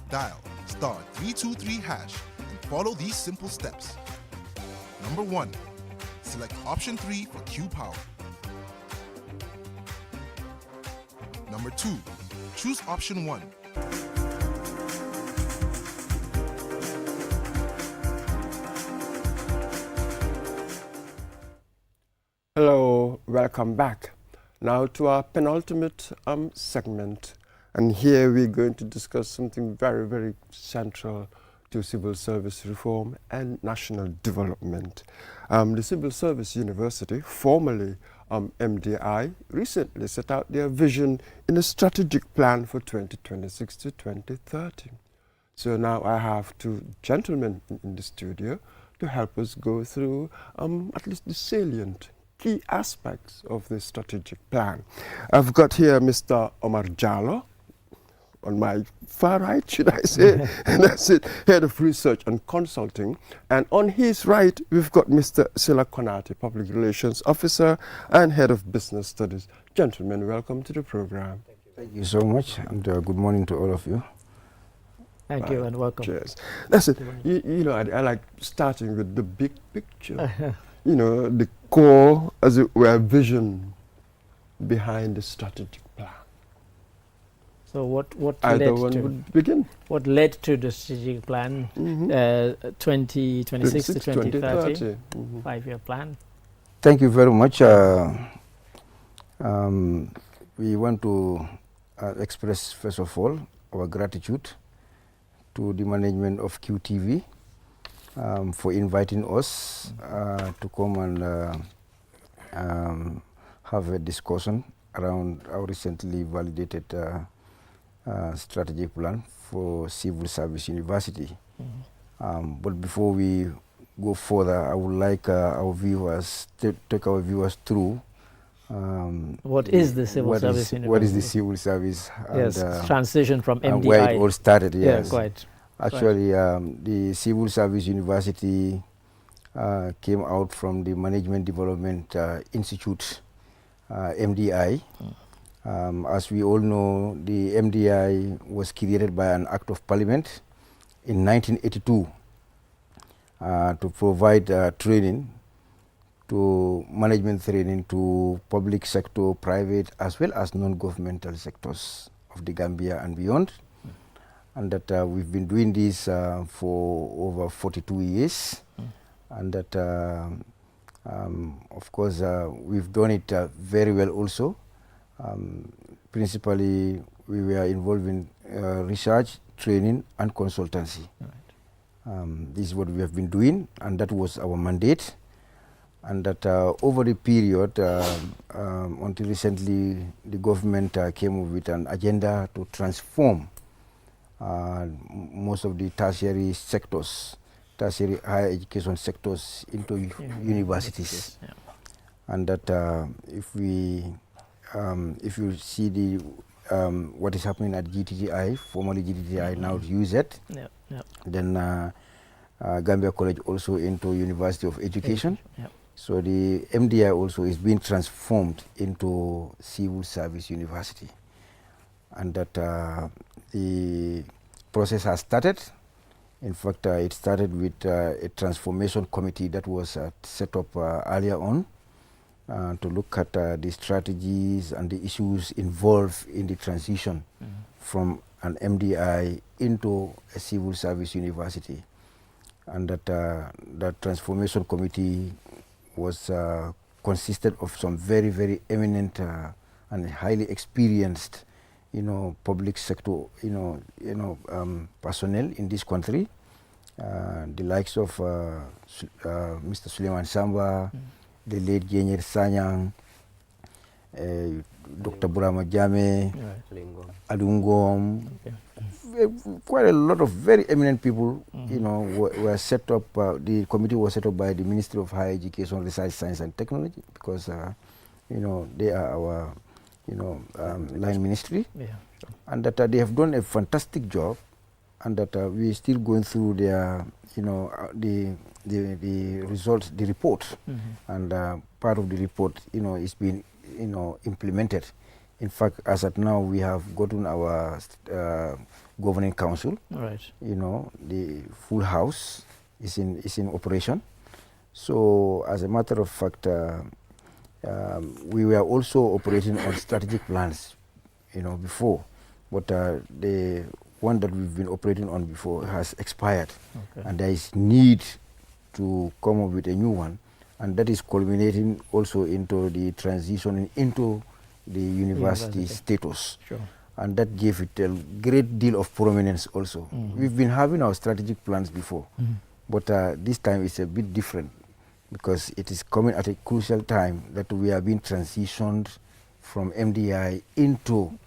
Dial *323 hash and follow these simple steps. Number 1, select option 3 for Q Power. Number 2, choose option 1. Hello, welcome back. Now to our penultimate segment, and here we're going to discuss something very, very central to civil service reform and national development. The Civil Service University, formerly MDI, recently set out their vision in a strategic plan for 2026 to 2030. So now I have two gentlemen in the studio to help us go through at least the salient key aspects of this strategic plan. I've got here Mr. Omar Jallo, on my far right, should I say, and that's it, Head of Research and Consulting. And on his right, we've got Mr. Sila Konate, Public Relations Officer and Head of Business Studies. Gentlemen, welcome to the program. Thank you so much, and good morning to all of you. Thank you and welcome. Cheers. That's it. You know, I like starting with the big picture. You know, the core, as it were, vision behind the strategic plan. So what Either led one to would begin. What led to the strategic plan, 2026 to 2030, 5-year plan? Thank you very much. We want to express, first of all, our gratitude to the management of QTV for inviting us to come and have a discussion around our recently validated strategic plan for Civil Service University. But before we go further, I would like our viewers to take our viewers through what is the Civil Service University? What is the Civil Service? Yes, and, transition from MDI. And where it all started, yes. Yeah, quite. Actually, the Civil Service University came out from the Management Development Institute, MDI. As we all know, the MDI was created by an Act of Parliament in 1982 to provide training, to management training to public sector, private, as well as non-governmental sectors of the Gambia and beyond. And that we've been doing this for over 42 years. And that, of course, we've done it very well also. Principally, we were involved in research, training, and consultancy. This is what we have been doing, and that was our mandate. And that over the period, until recently, the government came up with an agenda to transform most of the tertiary sectors, tertiary higher education sectors into universities. Yeah. And that if you see the what is happening at GTTI, formerly GTTI, now UZ, then Gambia College also into University of Education. So the MDI also is being transformed into Civil Service University. And that the process has started. In fact, it started with a transformation committee that was set up earlier on to look at the strategies and the issues involved in the transition from an MDI into a Civil Service University. And that that transformation committee was consisted of some very, very eminent and highly experienced, public sector, personnel in this country. The likes of Mr. Suleiman Samba, the late Genyer Sanyang, Dr. Burama Jame, Adungom, quite a lot of very eminent people, were set up. The committee was set up by the Ministry of Higher Education, Research, Science and Technology, because, they are our, line ministry. And that they have done a fantastic job, and that we're still going through their, the results, the report. And part of the report, is being, implemented. In fact, as at now, we have gotten our governing council. Right. The full house is in operation. So, as a matter of fact, we were also operating on strategic plans, before, but the one that we've been operating on before has expired, and there is need to come up with a new one, and that is culminating also into the transition into the university status. Sure. And that gave it a great deal of prominence also. We've been having our strategic plans before, but this time it's a bit different, because it is coming at a crucial time that we are being transitioned from MDI into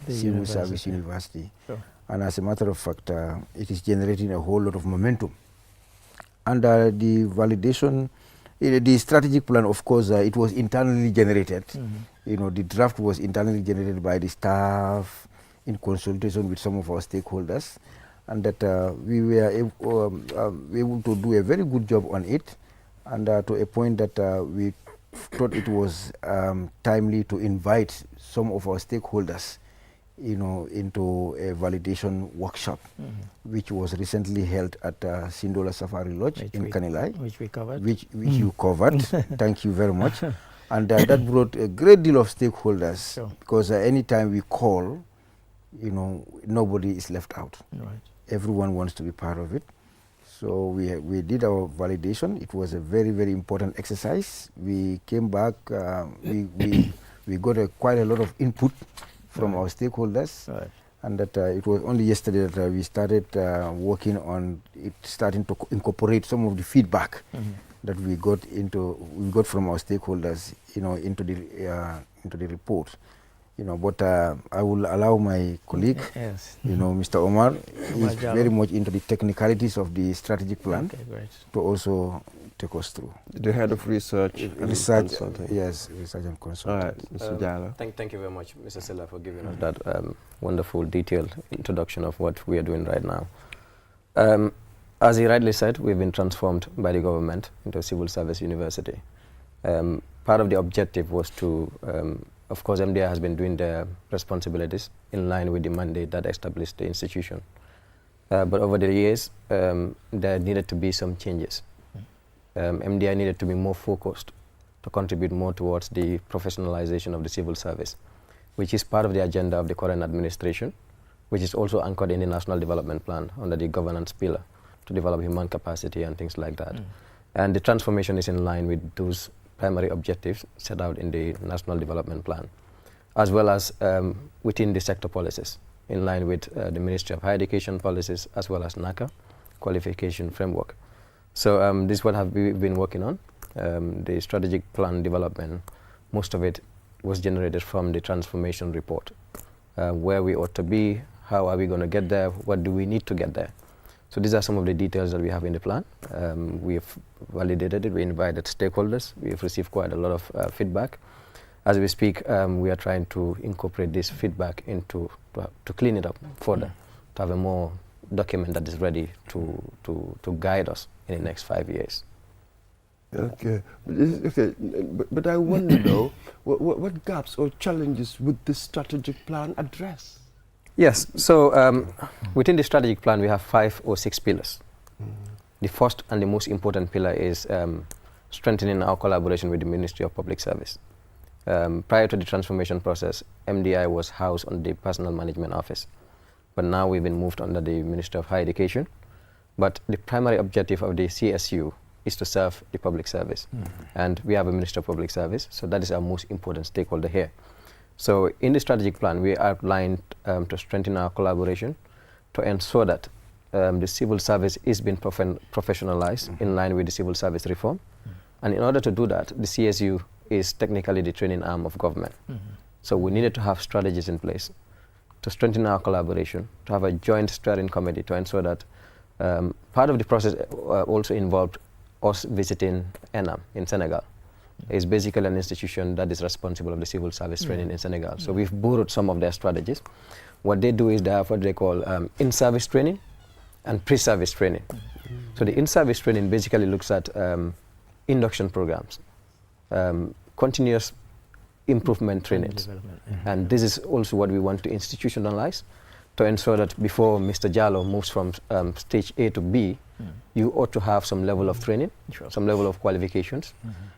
The Civil Service University. Sure. And as a matter of fact, it is generating a whole lot of momentum. And the validation, the strategic plan, of course, it was internally generated. The draft was internally generated by the staff in consultation with some of our stakeholders, and that we were able to do a very good job on it, and to a point that we thought it was timely to invite some of our stakeholders, into a validation workshop, which was recently held at Sindola Safari Lodge in Kanilai, which we covered, which you covered. Thank you very much. And that brought a great deal of stakeholders, because anytime we call, nobody is left out. Right. Everyone wants to be part of it. So we did our validation. It was a very, very important exercise. We came back, we got quite a lot of input from our stakeholders, and that it was only yesterday that we started working on it, starting to incorporate some of the feedback that we got from our stakeholders, into the report. But I will allow my colleague, Mr. Omar, is very much into the technicalities of the strategic plan, to also take us through. The head of research and consulting. Yes, research and consulting. All right, Mr. Jala. Thank you very much, Mr. Silla, for giving us that wonderful, detailed introduction of what we are doing right now. As he rightly said, we've been transformed by the government into a Civil Service University. Part of the objective was to, of course, MDI has been doing their responsibilities in line with the mandate that established the institution. But over the years, there needed to be some changes. MDI needed to be more focused to contribute more towards the professionalization of the civil service, which is part of the agenda of the current administration, which is also anchored in the National Development Plan under the governance pillar to develop human capacity and things like that. And the transformation is in line with those primary objectives set out in the National Development Plan, as well as within the sector policies, in line with the Ministry of Higher Education policies, as well as NACA qualification framework. So this is what we've been working on. The strategic plan development, most of it was generated from the transformation report, where we ought to be, how are we going to get there, what do we need to get there. So these are some of the details that we have in the plan. We have validated it, we invited stakeholders, we have received quite a lot of feedback. As we speak, we are trying to incorporate this feedback into, to clean it up further, to have a more document that is ready to guide us in the next 5 years. Okay, but I wonder though, what gaps or challenges would this strategic plan address? Yes, so within the strategic plan we have 5 or 6 pillars. The first and the most important pillar is strengthening our collaboration with the Ministry of Public Service. Prior to the transformation process, MDI was housed on the Personnel Management Office, but now we've been moved under the Ministry of Higher Education. But the primary objective of the CSU is to serve the public service. And we have a Minister of Public Service, so that is our most important stakeholder here. So in the strategic plan, we outlined to strengthen our collaboration, to ensure that the civil service is being professionalized in line with the civil service reform. And in order to do that, the CSU is technically the training arm of government. So we needed to have strategies in place to strengthen our collaboration, to have a joint steering committee to ensure that part of the process also involved us visiting ENAM in Senegal. It's basically an institution that is responsible of the civil service training in Senegal. So we've borrowed some of their strategies. What they do is they have what they call in-service training and pre-service training. So the in-service training basically looks at induction programs, continuous improvement trainings. And this is also what we want to institutionalize, to ensure that before Mr. Jallo moves from stage A to B, you ought to have some level of training, some level of qualifications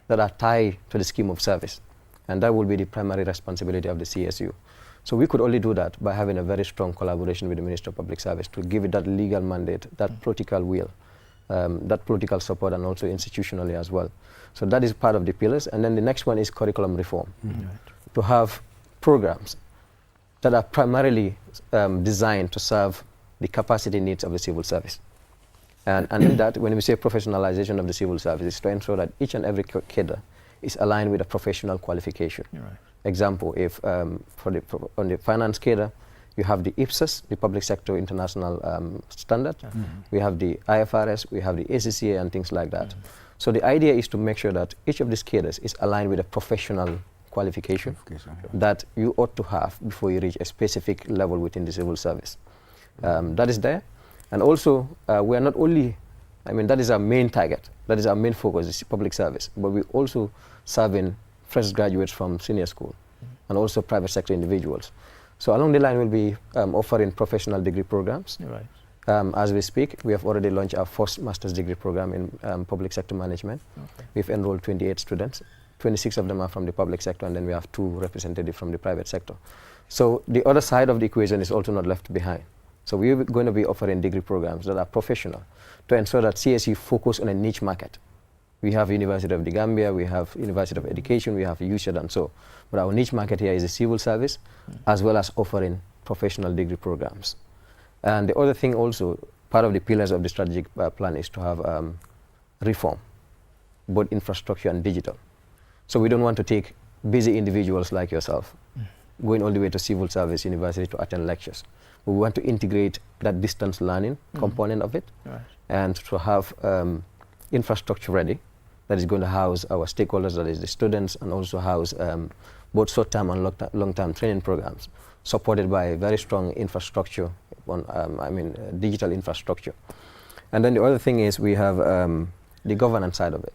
that are tied to the scheme of service. And that will be the primary responsibility of the CSU. So we could only do that by having a very strong collaboration with the Minister of Public Service to give it that legal mandate, that political will, that political support, and also institutionally as well. So that is part of the pillars. And then the next one is curriculum reform. To have programs that are primarily designed to serve the capacity needs of the civil service. And in that, when we say professionalization of the civil service, is to ensure that each and every cadre is aligned with a professional qualification. Example, if on the finance cadre, you have the IPSAS, the Public Sector International Standard, we have the IFRS, we have the ACCA and things like that. So the idea is to make sure that each of these cadres is aligned with a professional qualification that you ought to have before you reach a specific level within the civil service. That is there. And also, we are not only, I mean, that is our main target, that is our main focus, is public service, but we also serving fresh graduates from senior school and also private sector individuals. So along the line, we'll be offering professional degree programs. As we speak, we have already launched our first master's degree program in public sector management. We've enrolled 28 students. 26 of them are from the public sector, and then we have 2 representatives from the private sector. So the other side of the equation is also not left behind. So we're going to be offering degree programs that are professional to ensure that CSU focus on a niche market. We have University of the Gambia, we have University of Education, we have USHED and so. But our niche market here is the civil service, as well as offering professional degree programs. And the other thing also, part of the pillars of the strategic plan is to have reform, both infrastructure and digital. So we don't want to take busy individuals like yourself, going all the way to civil service university to attend lectures. We want to integrate that distance learning component of it, and to have infrastructure ready that is going to house our stakeholders, that is the students, and also house both short-term and long-term training programs, supported by a very strong infrastructure, digital infrastructure. And then the other thing is we have the governance side of it.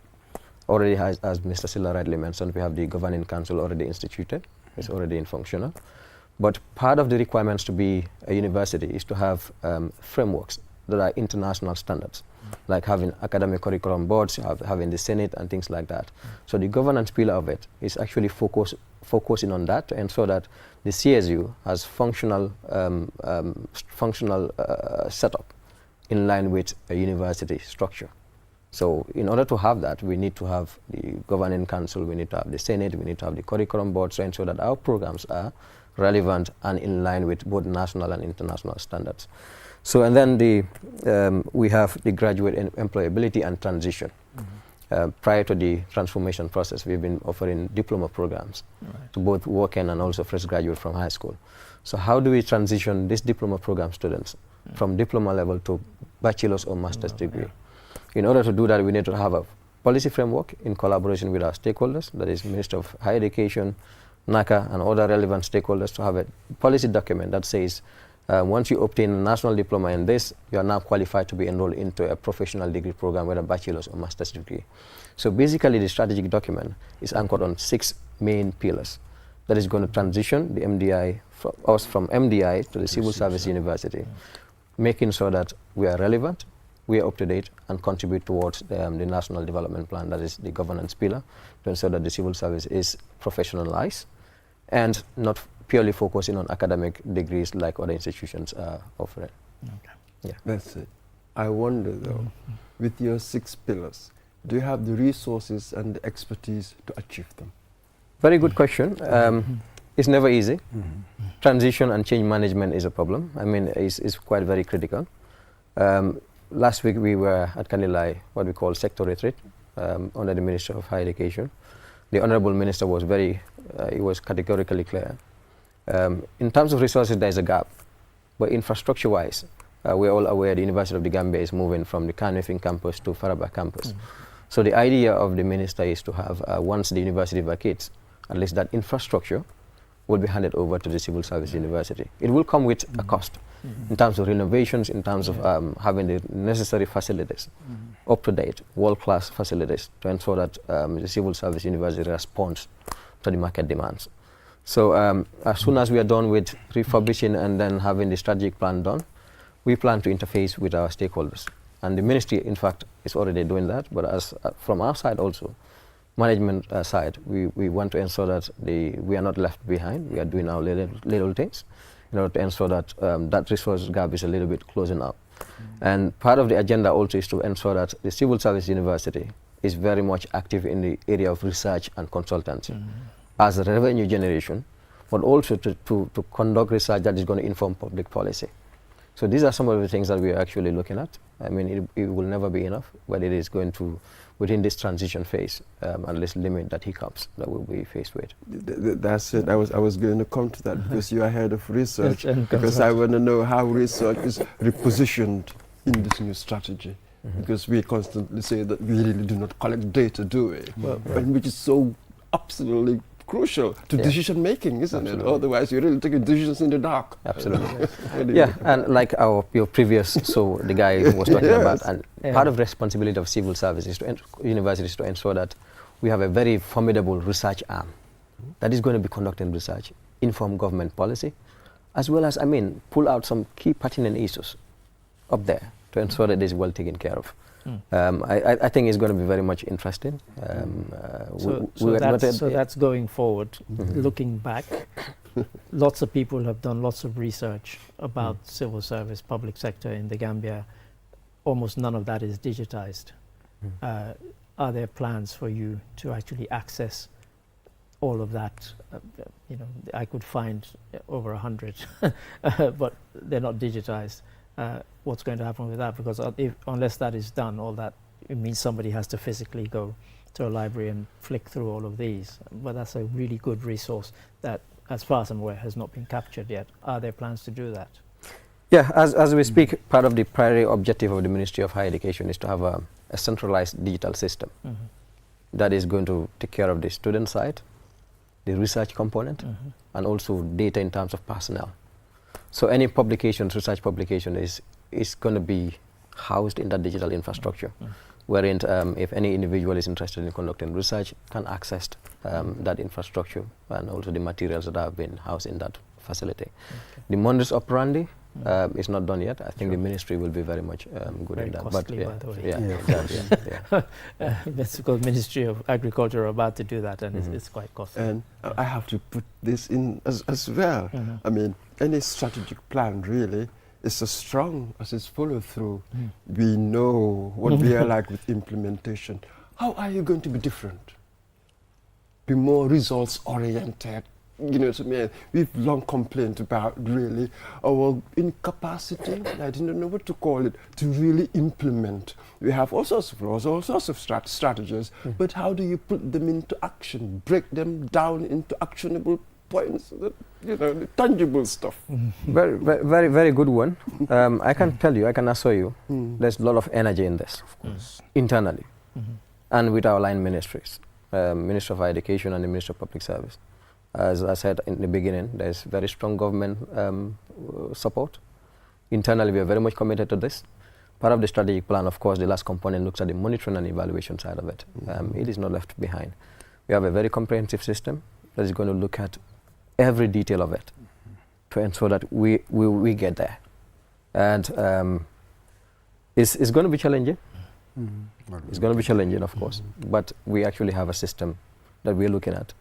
Already as Mr. Silla rightly mentioned, we have the Governing Council already instituted. It's already in functional. But part of the requirements to be a university is to have frameworks that are international standards, like having academic curriculum boards, having the Senate and things like that. So the governance pillar of it is actually focusing on that to ensure that the CSU has functional setup in line with a university structure. So in order to have that, we need to have the governing council, we need to have the Senate, we need to have the curriculum board to ensure that our programs are relevant and in line with both national and international standards. So, and then we have the graduate employability and transition. Prior to the transformation process, we've been offering diploma programs to both working and also fresh graduate from high school. So how do we transition these diploma program students from diploma level to bachelor's or master's degree? In order to do that, we need to have a policy framework in collaboration with our stakeholders, that is Minister of Higher Education, NACA, and other relevant stakeholders, to have a policy document that says once you obtain a national diploma in this, you are now qualified to be enrolled into a professional degree program with a bachelor's or master's degree. So basically, the strategic document is anchored on 6 main pillars that is going to transition the MDI from MDI to the Civil Service University, making sure that we are relevant, we are up to date, and contribute towards the National Development Plan, that is the governance pillar, to ensure that the civil service is professionalized and not purely focusing on academic degrees like other institutions are offering. Yeah. That's it. I wonder though, with your 6 pillars, do you have the resources and the expertise to achieve them? Very good question. It's never easy. Transition and change management is a problem. I mean, it's quite very critical. Last week we were at Kanilai, what we call sector retreat, under the Minister of Higher Education. The Honorable Minister was he was categorically clear. In terms of resources, there is a gap, but infrastructure-wise, we're all aware the University of the Gambia is moving from the Kanifing campus to Faraba campus. So the idea of the minister is to have, once the university vacates, at least that infrastructure will be handed over to the Civil Service University. It will come with a cost in terms of renovations, in terms of having the necessary facilities, up-to-date, world-class facilities, to ensure that the Civil Service University responds to the market demands. So as soon as we are done with refurbishing and then having the strategic plan done, we plan to interface with our stakeholders. And the ministry, in fact, is already doing that, but as from our side also, management side, we want to ensure that we are not left behind. We are doing our little things in order to ensure that that resource gap is a little bit closing up. And part of the agenda also is to ensure that the Civil Service University is very much active in the area of research and consultancy as a revenue generation, but also to conduct research that is going to inform public policy. So these are some of the things that we are actually looking at. I mean, it will never be enough, but it is going to, within this transition phase, unless limit that hiccups that we'll be faced with. That's it. I was going to come to that because you are head of research, because I want to know how research is repositioned in this new strategy. Because we constantly say that we really do not collect data, do we? But which is so absolutely crucial to decision making, isn't it? Otherwise, you're really taking decisions in the dark. Absolutely. Yeah, and like your previous, so the guy was talking about, and part of the responsibility of civil service is to universities to ensure that we have a very formidable research arm that is going to be conducting research, inform government policy, as well as, I mean, pull out some key pertinent issues up there to ensure that it is well taken care of. I think it's going to be very much interesting. So that's going forward. Looking back, lots of people have done lots of research about civil service, public sector in the Gambia. Almost none of that is digitized. Are there plans for you to actually access all of that? I could find over 100, but they're not digitized. What's going to happen with that? Because unless that is done, all that, it means somebody has to physically go to a library and flick through all of these. But that's a really good resource that, as far as I'm aware, has not been captured yet. Are there plans to do that? Yeah, as we speak, part of the primary objective of the Ministry of Higher Education is to have a centralized digital system that is going to take care of the student side, the research component, and also data in terms of personnel. So any research publication is going to be housed in that digital infrastructure, wherein if any individual is interested in conducting research, can access that infrastructure and also the materials that have been housed in that facility. The modus operandi is not done yet. I think the ministry will be very much good very in that. Costly, but by the way. Exactly. That's because Ministry of Agriculture are about to do that, and it's quite costly. And I have to put this in as well. I mean, any strategic plan really is as strong as its follow through. We know what we are like with implementation. How are you going to be different? Be more results oriented. You know what I mean? We've long complained about really our incapacity, I didn't know what to call it, to really implement. We have all sorts of laws, all sorts of strategies, but how do you put them into action, break them down into actionable points, you know, the tangible stuff? Very good one. I can tell you, I can assure you, there's a lot of energy in this, of course, internally, and with our line ministries, Minister of Education and the Minister of Public Service. As I said in the beginning, there's very strong government support. Internally, we are very much committed to this. Part of the strategic plan, of course, the last component looks at the monitoring and evaluation side of it. It is not left behind. We have a very comprehensive system that is going to look at every detail of it to ensure that we get there. And it's going to be challenging. It's going to be challenging, of course, but we actually have a system that we're looking at.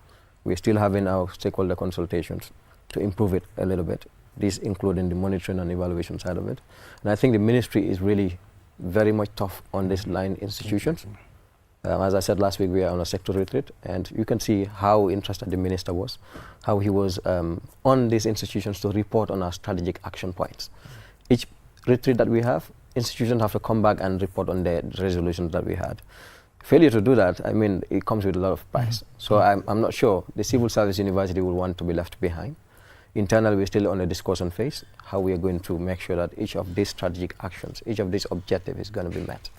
We're still having our stakeholder consultations to improve it a little bit, this including the monitoring and evaluation side of it. And I think the ministry is really very much tough on these line institutions. As I said last week, we are on a sector retreat, and you can see how interested the minister was, how he was on these institutions to report on our strategic action points. Each retreat that we have, institutions have to come back and report on the resolutions that we had. Failure to do that, I mean, it comes with a lot of price. So I'm not sure the Civil Service University will want to be left behind. Internally, we're still on a discussion phase, how we are going to make sure that each of these strategic actions, each of these objectives is going to be met.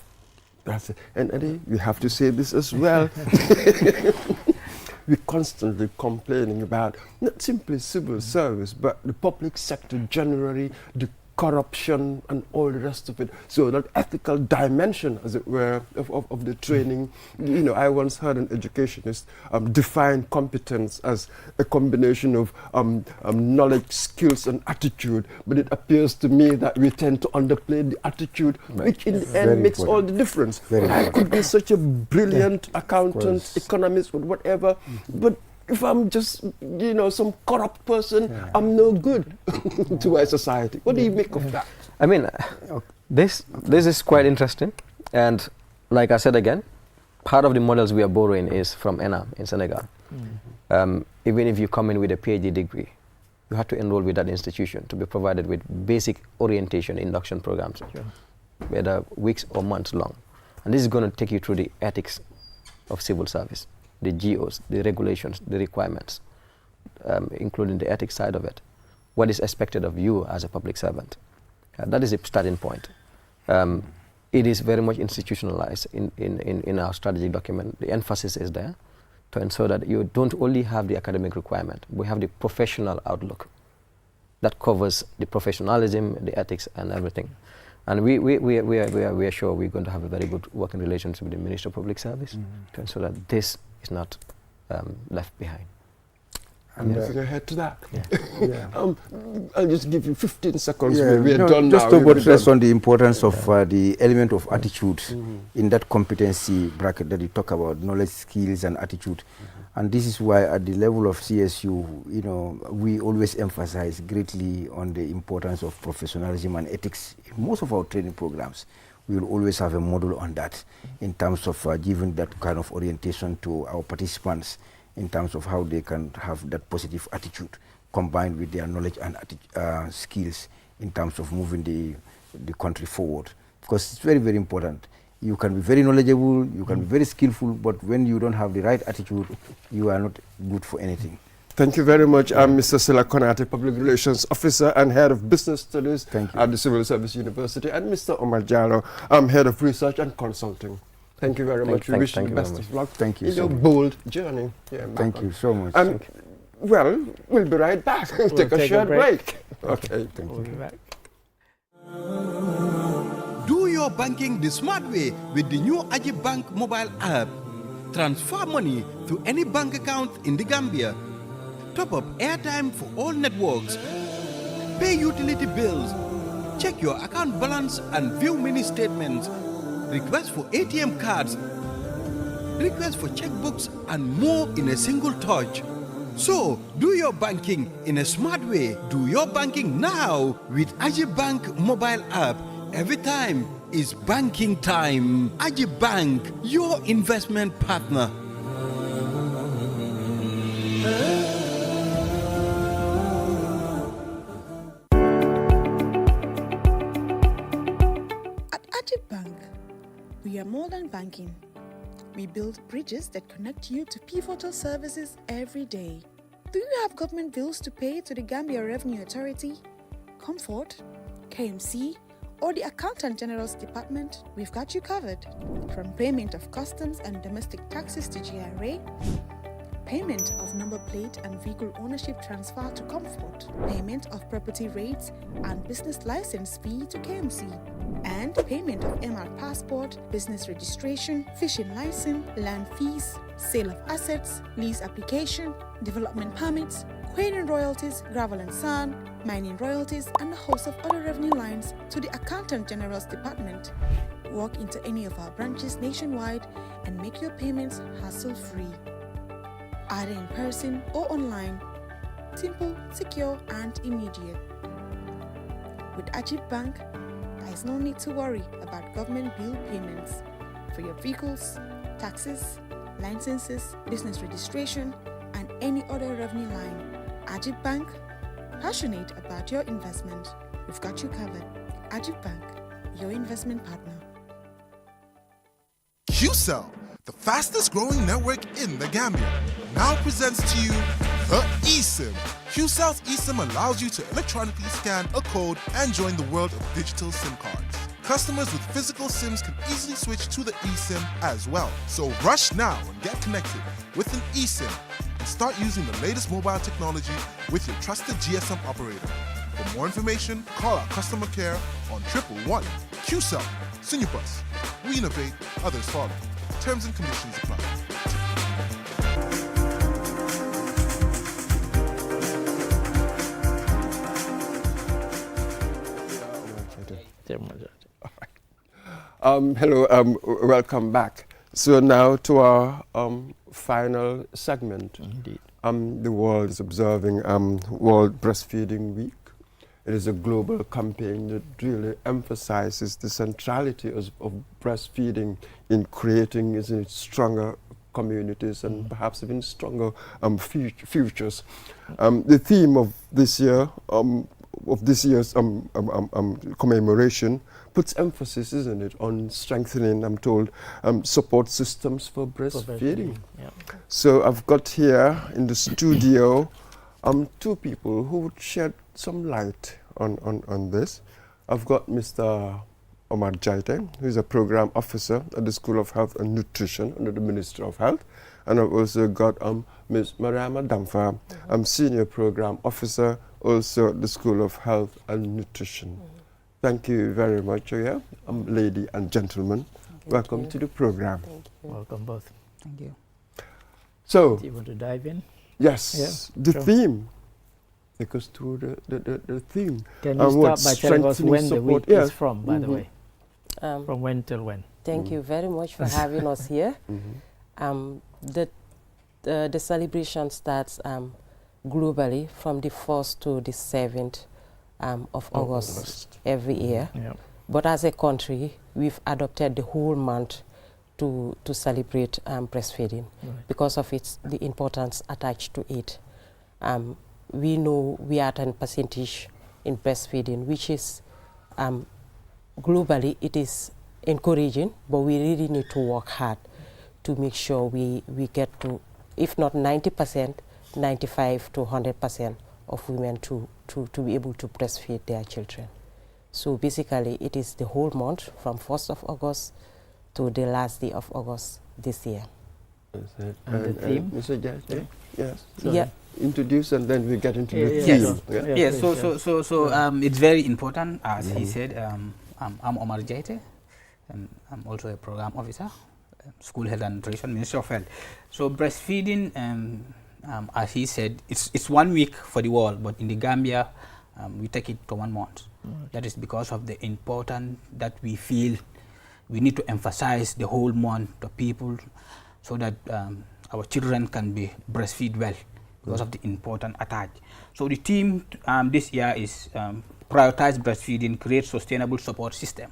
That's it. And Eddie, we have to say this as well. We're constantly complaining about not simply civil service, but the public sector generally, the corruption and all the rest of it. So that ethical dimension, as it were, of the training. You know, I once heard an educationist define competence as a combination of knowledge, skills and attitude, but it appears to me that we tend to underplay the attitude, which in the end makes all the difference. I could be such a brilliant accountant, economist, or whatever, but if I'm just, you know, some corrupt person, I'm no good to our society. What do you make of that? I mean, this is quite interesting. And like I said again, part of the models we are borrowing is from ENAM in Senegal. Even if you come in with a PhD degree, you have to enroll with that institution to be provided with basic orientation induction programs, whether weeks or months long. And this is going to take you through the ethics of civil service, the GOs, the regulations, the requirements, including the ethics side of it. What is expected of you as a public servant? That is a starting point. It is very much institutionalized in our strategic document. The emphasis is there to ensure that you don't only have the academic requirement, we have the professional outlook that covers the professionalism, the ethics and everything. And we are sure we're going to have a very good working relationship with the Minister of Public Service to ensure that this is not left behind. I'm looking ahead to that. I'll just give you 15 seconds. We are done just now. to buttress on the importance of the element of attitude in that competency bracket that you talk about, knowledge, skills, and attitude. And this is why at the level of CSU, you know, we always emphasize greatly on the importance of professionalism and ethics. In most of our training programs, we will always have a model on that in terms of giving that kind of orientation to our participants in terms of how they can have that positive attitude combined with their knowledge and skills in terms of moving the country forward. Because it's very, very important. You can be very knowledgeable, you can be very skillful, but when you don't have the right attitude, you are not good for anything. Thank you very much. I'm Mr. Sila Konate, Public Relations Officer and Head of Business Studies at the Civil Service University, and Mr. Omar Jallo, I'm Head of Research and Consulting. Thank you very much. We wish you the best of luck in your bold journey. Thank you so much. Well, we'll be right back. Take a short break. Okay, thank you. We'll be back. Do your banking the smart way with the new Ajibank mobile app. Transfer money to any bank account in the Gambia. top up airtime for all networks, pay utility bills, check your account balance and view mini statements, request for ATM cards, request for checkbooks, and more in a single touch. So, do your banking in a smart way. Do your banking now with Ajibank mobile app. Every time is banking time. Ajibank, your investment partner. At Ajibank, we are more than banking. We build bridges that connect you to pivotal services every day. Do you have government bills to pay to the Gambia Revenue Authority, Comfort, KMC, or the Accountant General's Department? We've got you covered. From payment of customs and domestic taxes to GRA, payment of number plate and vehicle ownership transfer to Comfort, payment of property rates and business license fee to KMC, and payment of MR passport, business registration, fishing license, land fees, sale of assets, lease application, development permits, quarrying royalties, gravel and sand, mining royalties, and a host of other revenue lines to the Accountant General's Department. Walk into any of our branches nationwide and make your payments hassle-free. Either in person or online, simple, secure, and immediate. With Ajib Bank, there is no need to worry about government bill payments for your vehicles, taxes, licenses, business registration, and any other revenue line. Ajib Bank, passionate about your investment. We've got you covered. Ajib Bank, your investment partner. QCell, the fastest growing network in the Gambia, now presents to you the eSIM. QCell's eSIM allows you to electronically scan a code and join the world of digital SIM cards. Customers with physical SIMs can easily switch to the eSIM as well. So rush now and get connected with an eSIM and start using the latest mobile technology with your trusted GSM operator. For more information, call our customer care on 111. QCell, Sinupus. We innovate, others follow. Terms and conditions apply. Hello, welcome back. So now to our final segment. Indeed. The world is observing World Breastfeeding Week. It is a global campaign that really emphasizes the centrality of breastfeeding in creating stronger communities and perhaps even stronger futures. The theme of this year, of this year's commemoration, puts emphasis, isn't it, on strengthening, I'm told, support systems for breastfeeding. Yeah. So I've got here in the studio two people who would shed some light on this. I've got Mr. Omar Jaite, who is a program officer at the School of Health and Nutrition under the Ministry of Health. And I've also got Ms. Mariama Damfa, senior program officer, also at the School of Health and Nutrition. Thank you very much, lady and gentlemen. Welcome to the program. Welcome both. Thank you. So, do you want to dive in? Yes, the theme. Take us through the theme. Can you start by telling us when the week is from, by the way? From when till when? Thank you very much for having us here. The celebration starts globally from the 1st to the 7th of August every year. Yeah. But as a country, we've adopted the whole month to celebrate breastfeeding because of the importance attached to it. We know we are at a percentage in breastfeeding, which is globally it is encouraging, but we really need to work hard to make sure we get to, if not 90%, 95 to 100% of women to be able to breastfeed their children. So basically it is the whole month from 1st of August to the last day of August this year. And the theme? Mr. Judge, yes. Yeah. Introduce and then we get into the theme. Yes, so it's very important, as he said. I'm Omar Jaite, and I'm also a program officer, School Health and Nutrition, Ministry of Health. So breastfeeding as he said, it's 1 week for the world, but in the Gambia, we take it to 1 month. That is because of the importance that we feel we need to emphasize the whole month to people so that our children can be breastfeed well because of the important attached. So the theme this year is prioritize breastfeeding, create sustainable support system.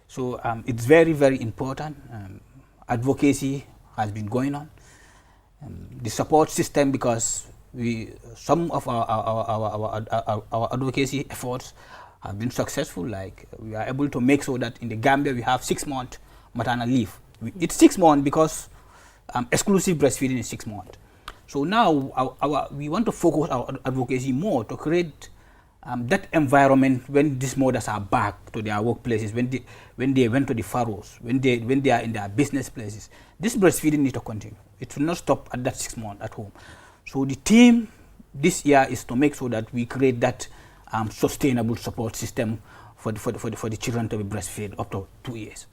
So it's very, very important. Advocacy has been going on. The support system, because some of our advocacy efforts have been successful. Like we are able to make sure that in the Gambia we have 6-month maternal leave. It's 6 months because exclusive breastfeeding is 6 months. So now we want to focus our advocacy more to create that environment when these mothers are back to their workplaces, when they went to the furrows, when they are in their business places. This breastfeeding needs to continue. It will not stop at that 6 months at home. So the theme this year is to make sure that we create that sustainable support system for the children to be breastfed up to 2 years.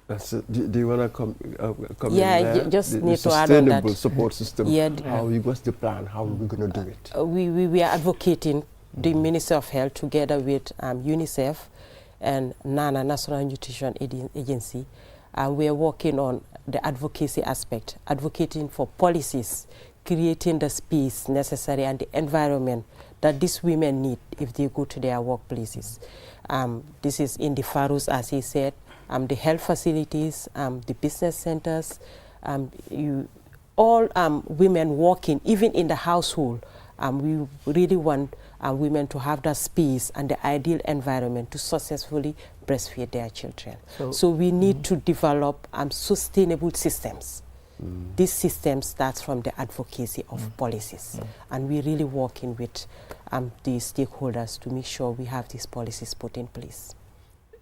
That's it. Do you want to come yeah, in there? Just the need to add on that. Sustainable support system. Yeah, what's the plan? How are we going to do it? We are advocating the Ministry of Health together with UNICEF and NANA, National Nutrition Agency. We are working on the advocacy aspect, advocating for policies, creating the space necessary and the environment that these women need if they go to their workplaces. This is in the furrows, as he said, the health facilities, the business centers, all women working, even in the household. We really want women to have that space and the ideal environment to successfully breastfeed their children. So we need to develop sustainable systems. This system starts from the advocacy of policies, and we're really working with the stakeholders to make sure we have these policies put in place.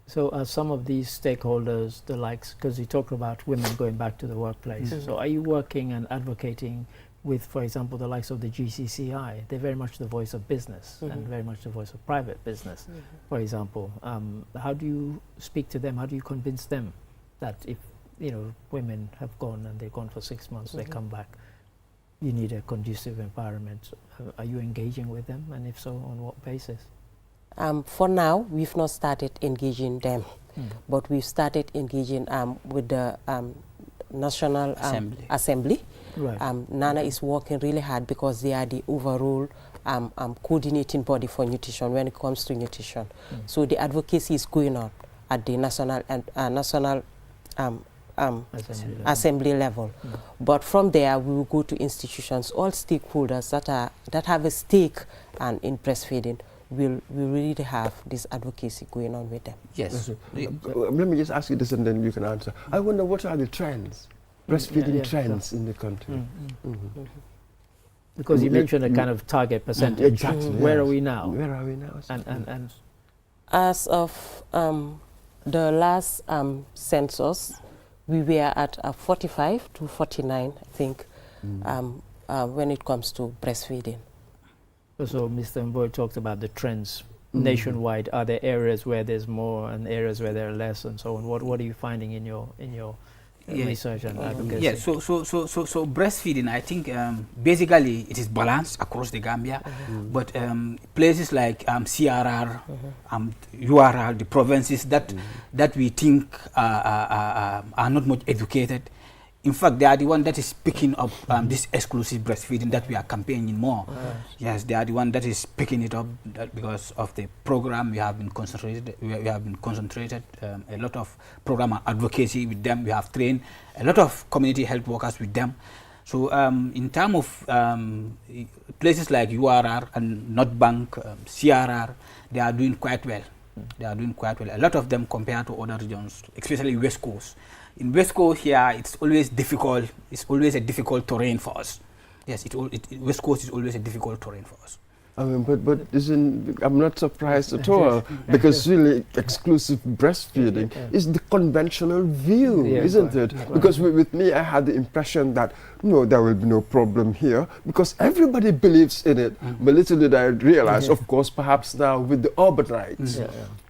So are some of these stakeholders the likes, because you talk about women going back to the workplace, so are you working and advocating with, for example, the likes of the GCCI? They're very much the voice of business and very much the voice of private business, for example. How do you speak to them? How do you convince them that if women have gone and they're gone for 6 months, they come back, you need a conducive environment? Are you engaging with them, and if so, on what basis? For now, we've not started engaging them, but we've started engaging with the National Assembly. Right. NANA is working really hard because they are the overall coordinating body for nutrition when it comes to nutrition. So the advocacy is going on at the national assembly level. But from there, we will go to institutions. All stakeholders that have a stake in breastfeeding will really have this advocacy going on with them. Yes. Let me just ask you this and then you can answer. I wonder, what are the trends, breastfeeding trends in the country? Because you mentioned a kind of target percentage. Exactly. Where are we now? Where are we now? And as of the last census, we were at 45 to 49, I think, when it comes to breastfeeding. So Mr. Mboy talked about the trends nationwide. Are there areas where there's more and areas where there are less, and so on? What are you finding in your research and advocacy? Yeah, so breastfeeding, I think basically it is balanced across the Gambia, but places like CRR, URR, the provinces that we think are not much educated. In fact, they are the one that is picking up this exclusive breastfeeding that we are campaigning more. Yes, they are the one that is picking it up because of the program. We have been concentrated. A lot of program advocacy with them. We have trained a lot of community health workers with them. So in terms of places like URR and North Bank, CRR, they are doing quite well. They are doing quite well. A lot of them compared to other regions, especially West Coast. In West Coast here, it's always difficult. It's always a difficult terrain for us. Yes, West Coast is always a difficult terrain for us. I mean, but I'm not surprised at all, because really exclusive breastfeeding is the conventional view, isn't it? Because with me, I had the impression that, no, there will be no problem here, because everybody believes in it. But little did I realize, of course, perhaps now with the urbanites,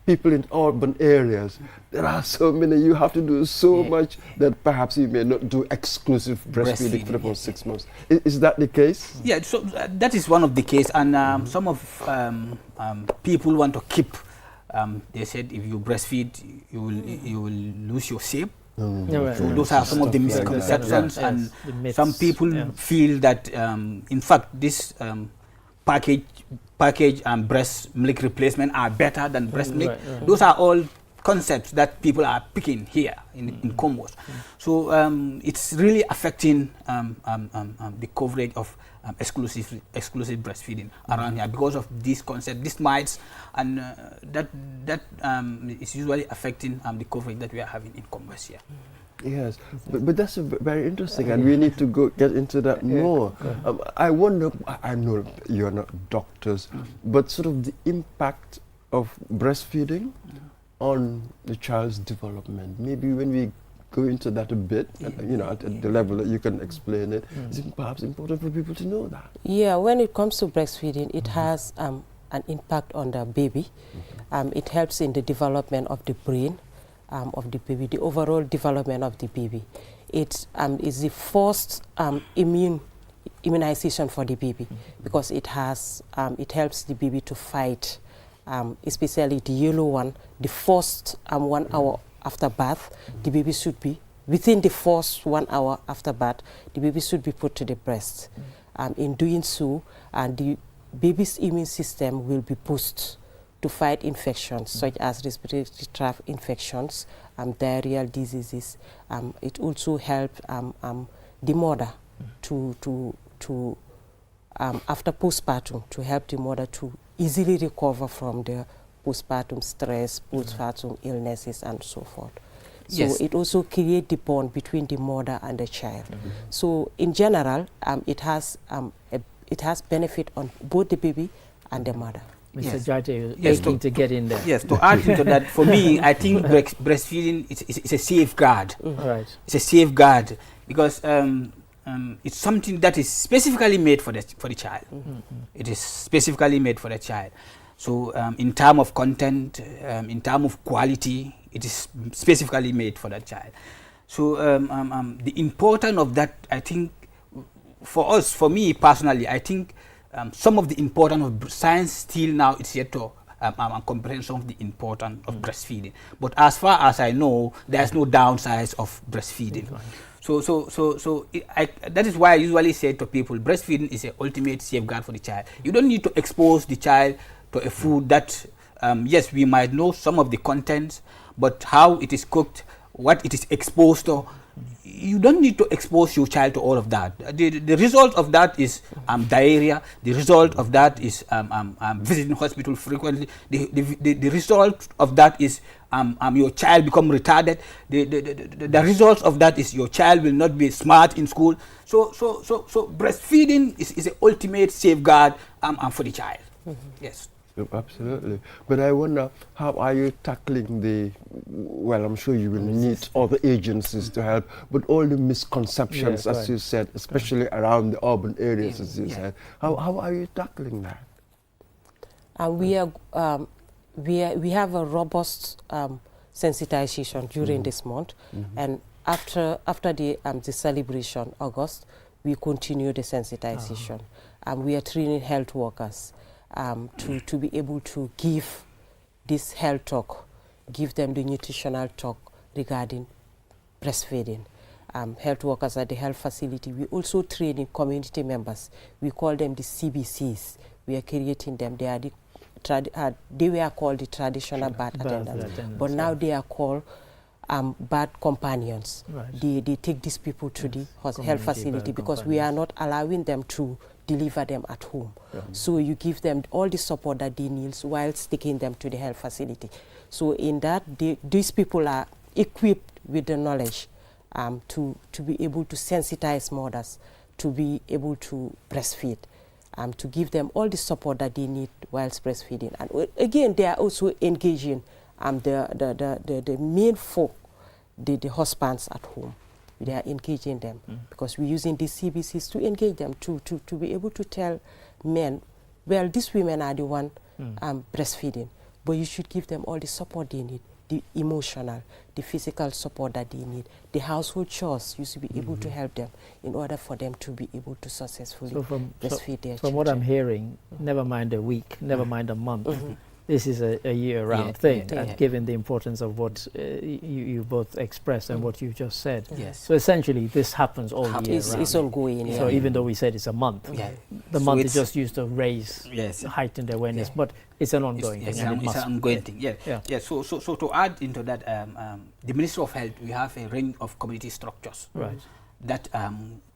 people in urban areas, there are so many, you have to do so much that perhaps you may not do exclusive breastfeeding for the first 6 months. Is that the case? Yeah, so that is one of the case, and some of people want to keep, they said if you breastfeed, you will lose your shape. So those are some of the misconceptions, and some people feel that, in fact, this package and breast milk replacement are better than breast milk. Those are all concepts that people are picking here in Comoros. So it's really affecting the coverage of exclusive breastfeeding around here because of this concept, these myths, and that is usually affecting the coverage that we are having in Comoros here. Yes, but that's very interesting, and we need to get into that more. I wonder, I know you're not doctors, but sort of the impact of breastfeeding on the child's development. Maybe when we go into that a bit, you know, at the level that you can explain it, is it perhaps important for people to know that? Yeah, when it comes to breastfeeding, it has an impact on the baby. It helps in the development of the brain of the baby, the overall development of the baby. It is the first immunization for the baby because it has it helps the baby to fight, especially the yellow one. The first 1 hour after birth, the baby should be within the first 1 hour after birth. The baby should be put to the breast. In doing so, the baby's immune system will be boosted to fight infections such as respiratory tract infections, diarrheal diseases. It also helps the mother to after postpartum, to help the mother to easily recover from the postpartum stress, postpartum illnesses, and so forth. So it also creates the bond between the mother and the child. So in general, it has benefit on both the baby and the mother. Mr. Jate, aching to get in there. Yes, to add into that, for me, I think breastfeeding is a safeguard. Right. It's a safeguard because it's something that is specifically made for the child. It is specifically made for the child. So in terms of content, in terms of quality, it is specifically made for that child. So the importance of that, I think, for us, for me personally, I think some of the importance of science still now it's yet to comprehend some of the importance of breastfeeding. But as far as I know, there's no downsides of breastfeeding. So that is why I usually say to people, breastfeeding is an ultimate safeguard for the child. You don't need to expose the child to a food that, yes, we might know some of the contents, but how it is cooked, what it is exposed to, you don't need to expose your child to all of that. The result of that is diarrhea. The result of that is visiting hospital frequently. The result of that is your child become retarded. The result of that is your child will not be smart in school. So breastfeeding is an ultimate safeguard for the child. Yes. Absolutely. But I wonder, how are you tackling the, well, I'm sure you will need other agencies to help, but all the misconceptions, as you said, especially around the urban areas, as you said. How are you tackling that? We have a robust sensitization during this month, and after the celebration, August, we continue the sensitization. We are training health workers to be able to give this health talk, give them the nutritional talk regarding breastfeeding. Health workers at the health facility. We also train in community members. We call them the CBCs. We are creating them. They are they were called the traditional birth attendants, but now they are called birth companions. They take these people to the health facility because we are not allowing them to deliver them at home. So you give them all the support that they need while taking them to the health facility. So in that, these people are equipped with the knowledge to be able to sensitize mothers, to be able to breastfeed, to give them all the support that they need whilst breastfeeding. And again, they are also engaging the main folk, the husbands at home. They are engaging them because we're using these CBCs to engage them, to be able to tell men, well, these women are the one breastfeeding. but you should give them all the support they need, the emotional, the physical support that they need, the household chores. You should be able to help them in order for them to be able to successfully breastfeed their children. From what I'm hearing, never mind a week, never mind a month, this is a year-round thing, and given the importance of what you both expressed and what you just said. Yes. So essentially, this happens all year round. It's ongoing. So even though we said it's a month, the month is just used to raise heightened awareness, but it's an ongoing thing. It's an ongoing thing. Yeah. So to add into that, the Ministry of Health, we have a range of community structures. Right. That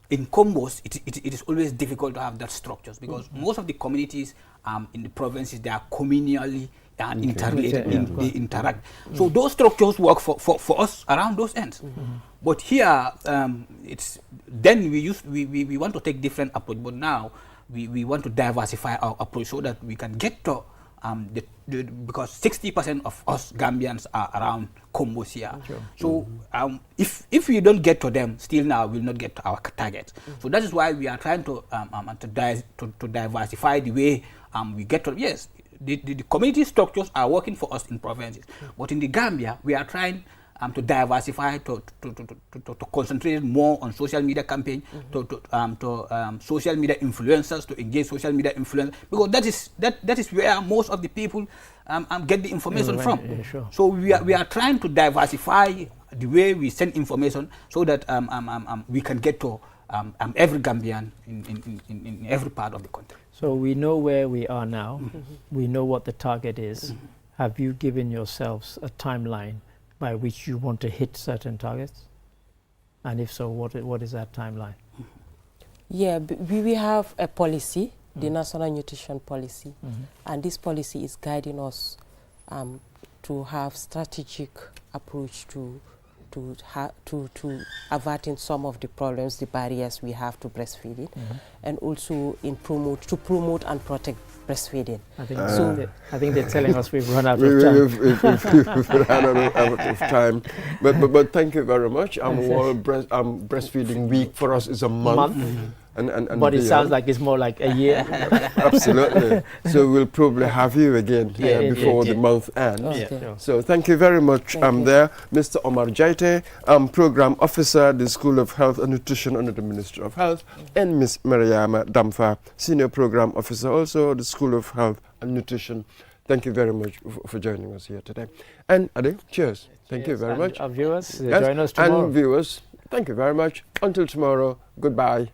in combos, it is always difficult to have that structures because most of the communities in the provinces, they are communally interrelated, they interact. So those structures work for us around those ends. But here, we want to take different approach, but now we want to diversify our approach so that we can get to because 60% of us Gambians are around combos here. So if we don't get to them, still now we'll not get to our targets. So that is why we are trying to diversify the way we get to. Yes, the community structures are working for us in provinces, but in the Gambia we are trying to diversify, to concentrate more on social media campaign, to social media influencers, to engage social media influencers, because that is where most of the people get the information from. So we are trying to diversify the way we send information so that we can get to every Gambian in every part of the country. So we know where we are now. We know what the target is. Have you given yourselves a timeline by which you want to hit certain targets? And if so, what is that timeline? Yeah, we have a policy, the National Nutrition Policy, and this policy is guiding us to have strategic approach to averting some of the problems, the barriers we have to breastfeeding, and also to promote and protect breastfeeding. I think they're telling us we've run out of time. We've run out of time. But thank you very much. Breastfeeding week for us is a month. And but it sounds like it's more like a year. Absolutely. So we'll probably have you again here before the month ends. So thank you very much. There, Mr. Omar Jaite, Program Officer, the School of Health and Nutrition under the Ministry of Health, and Ms. Mariama Damfa, Senior Program Officer, also the School of Health and Nutrition. Thank you very much for joining us here today. And Ade, cheers. Thank you very much. Our viewers, join us tomorrow. And viewers, thank you very much. Until tomorrow, goodbye.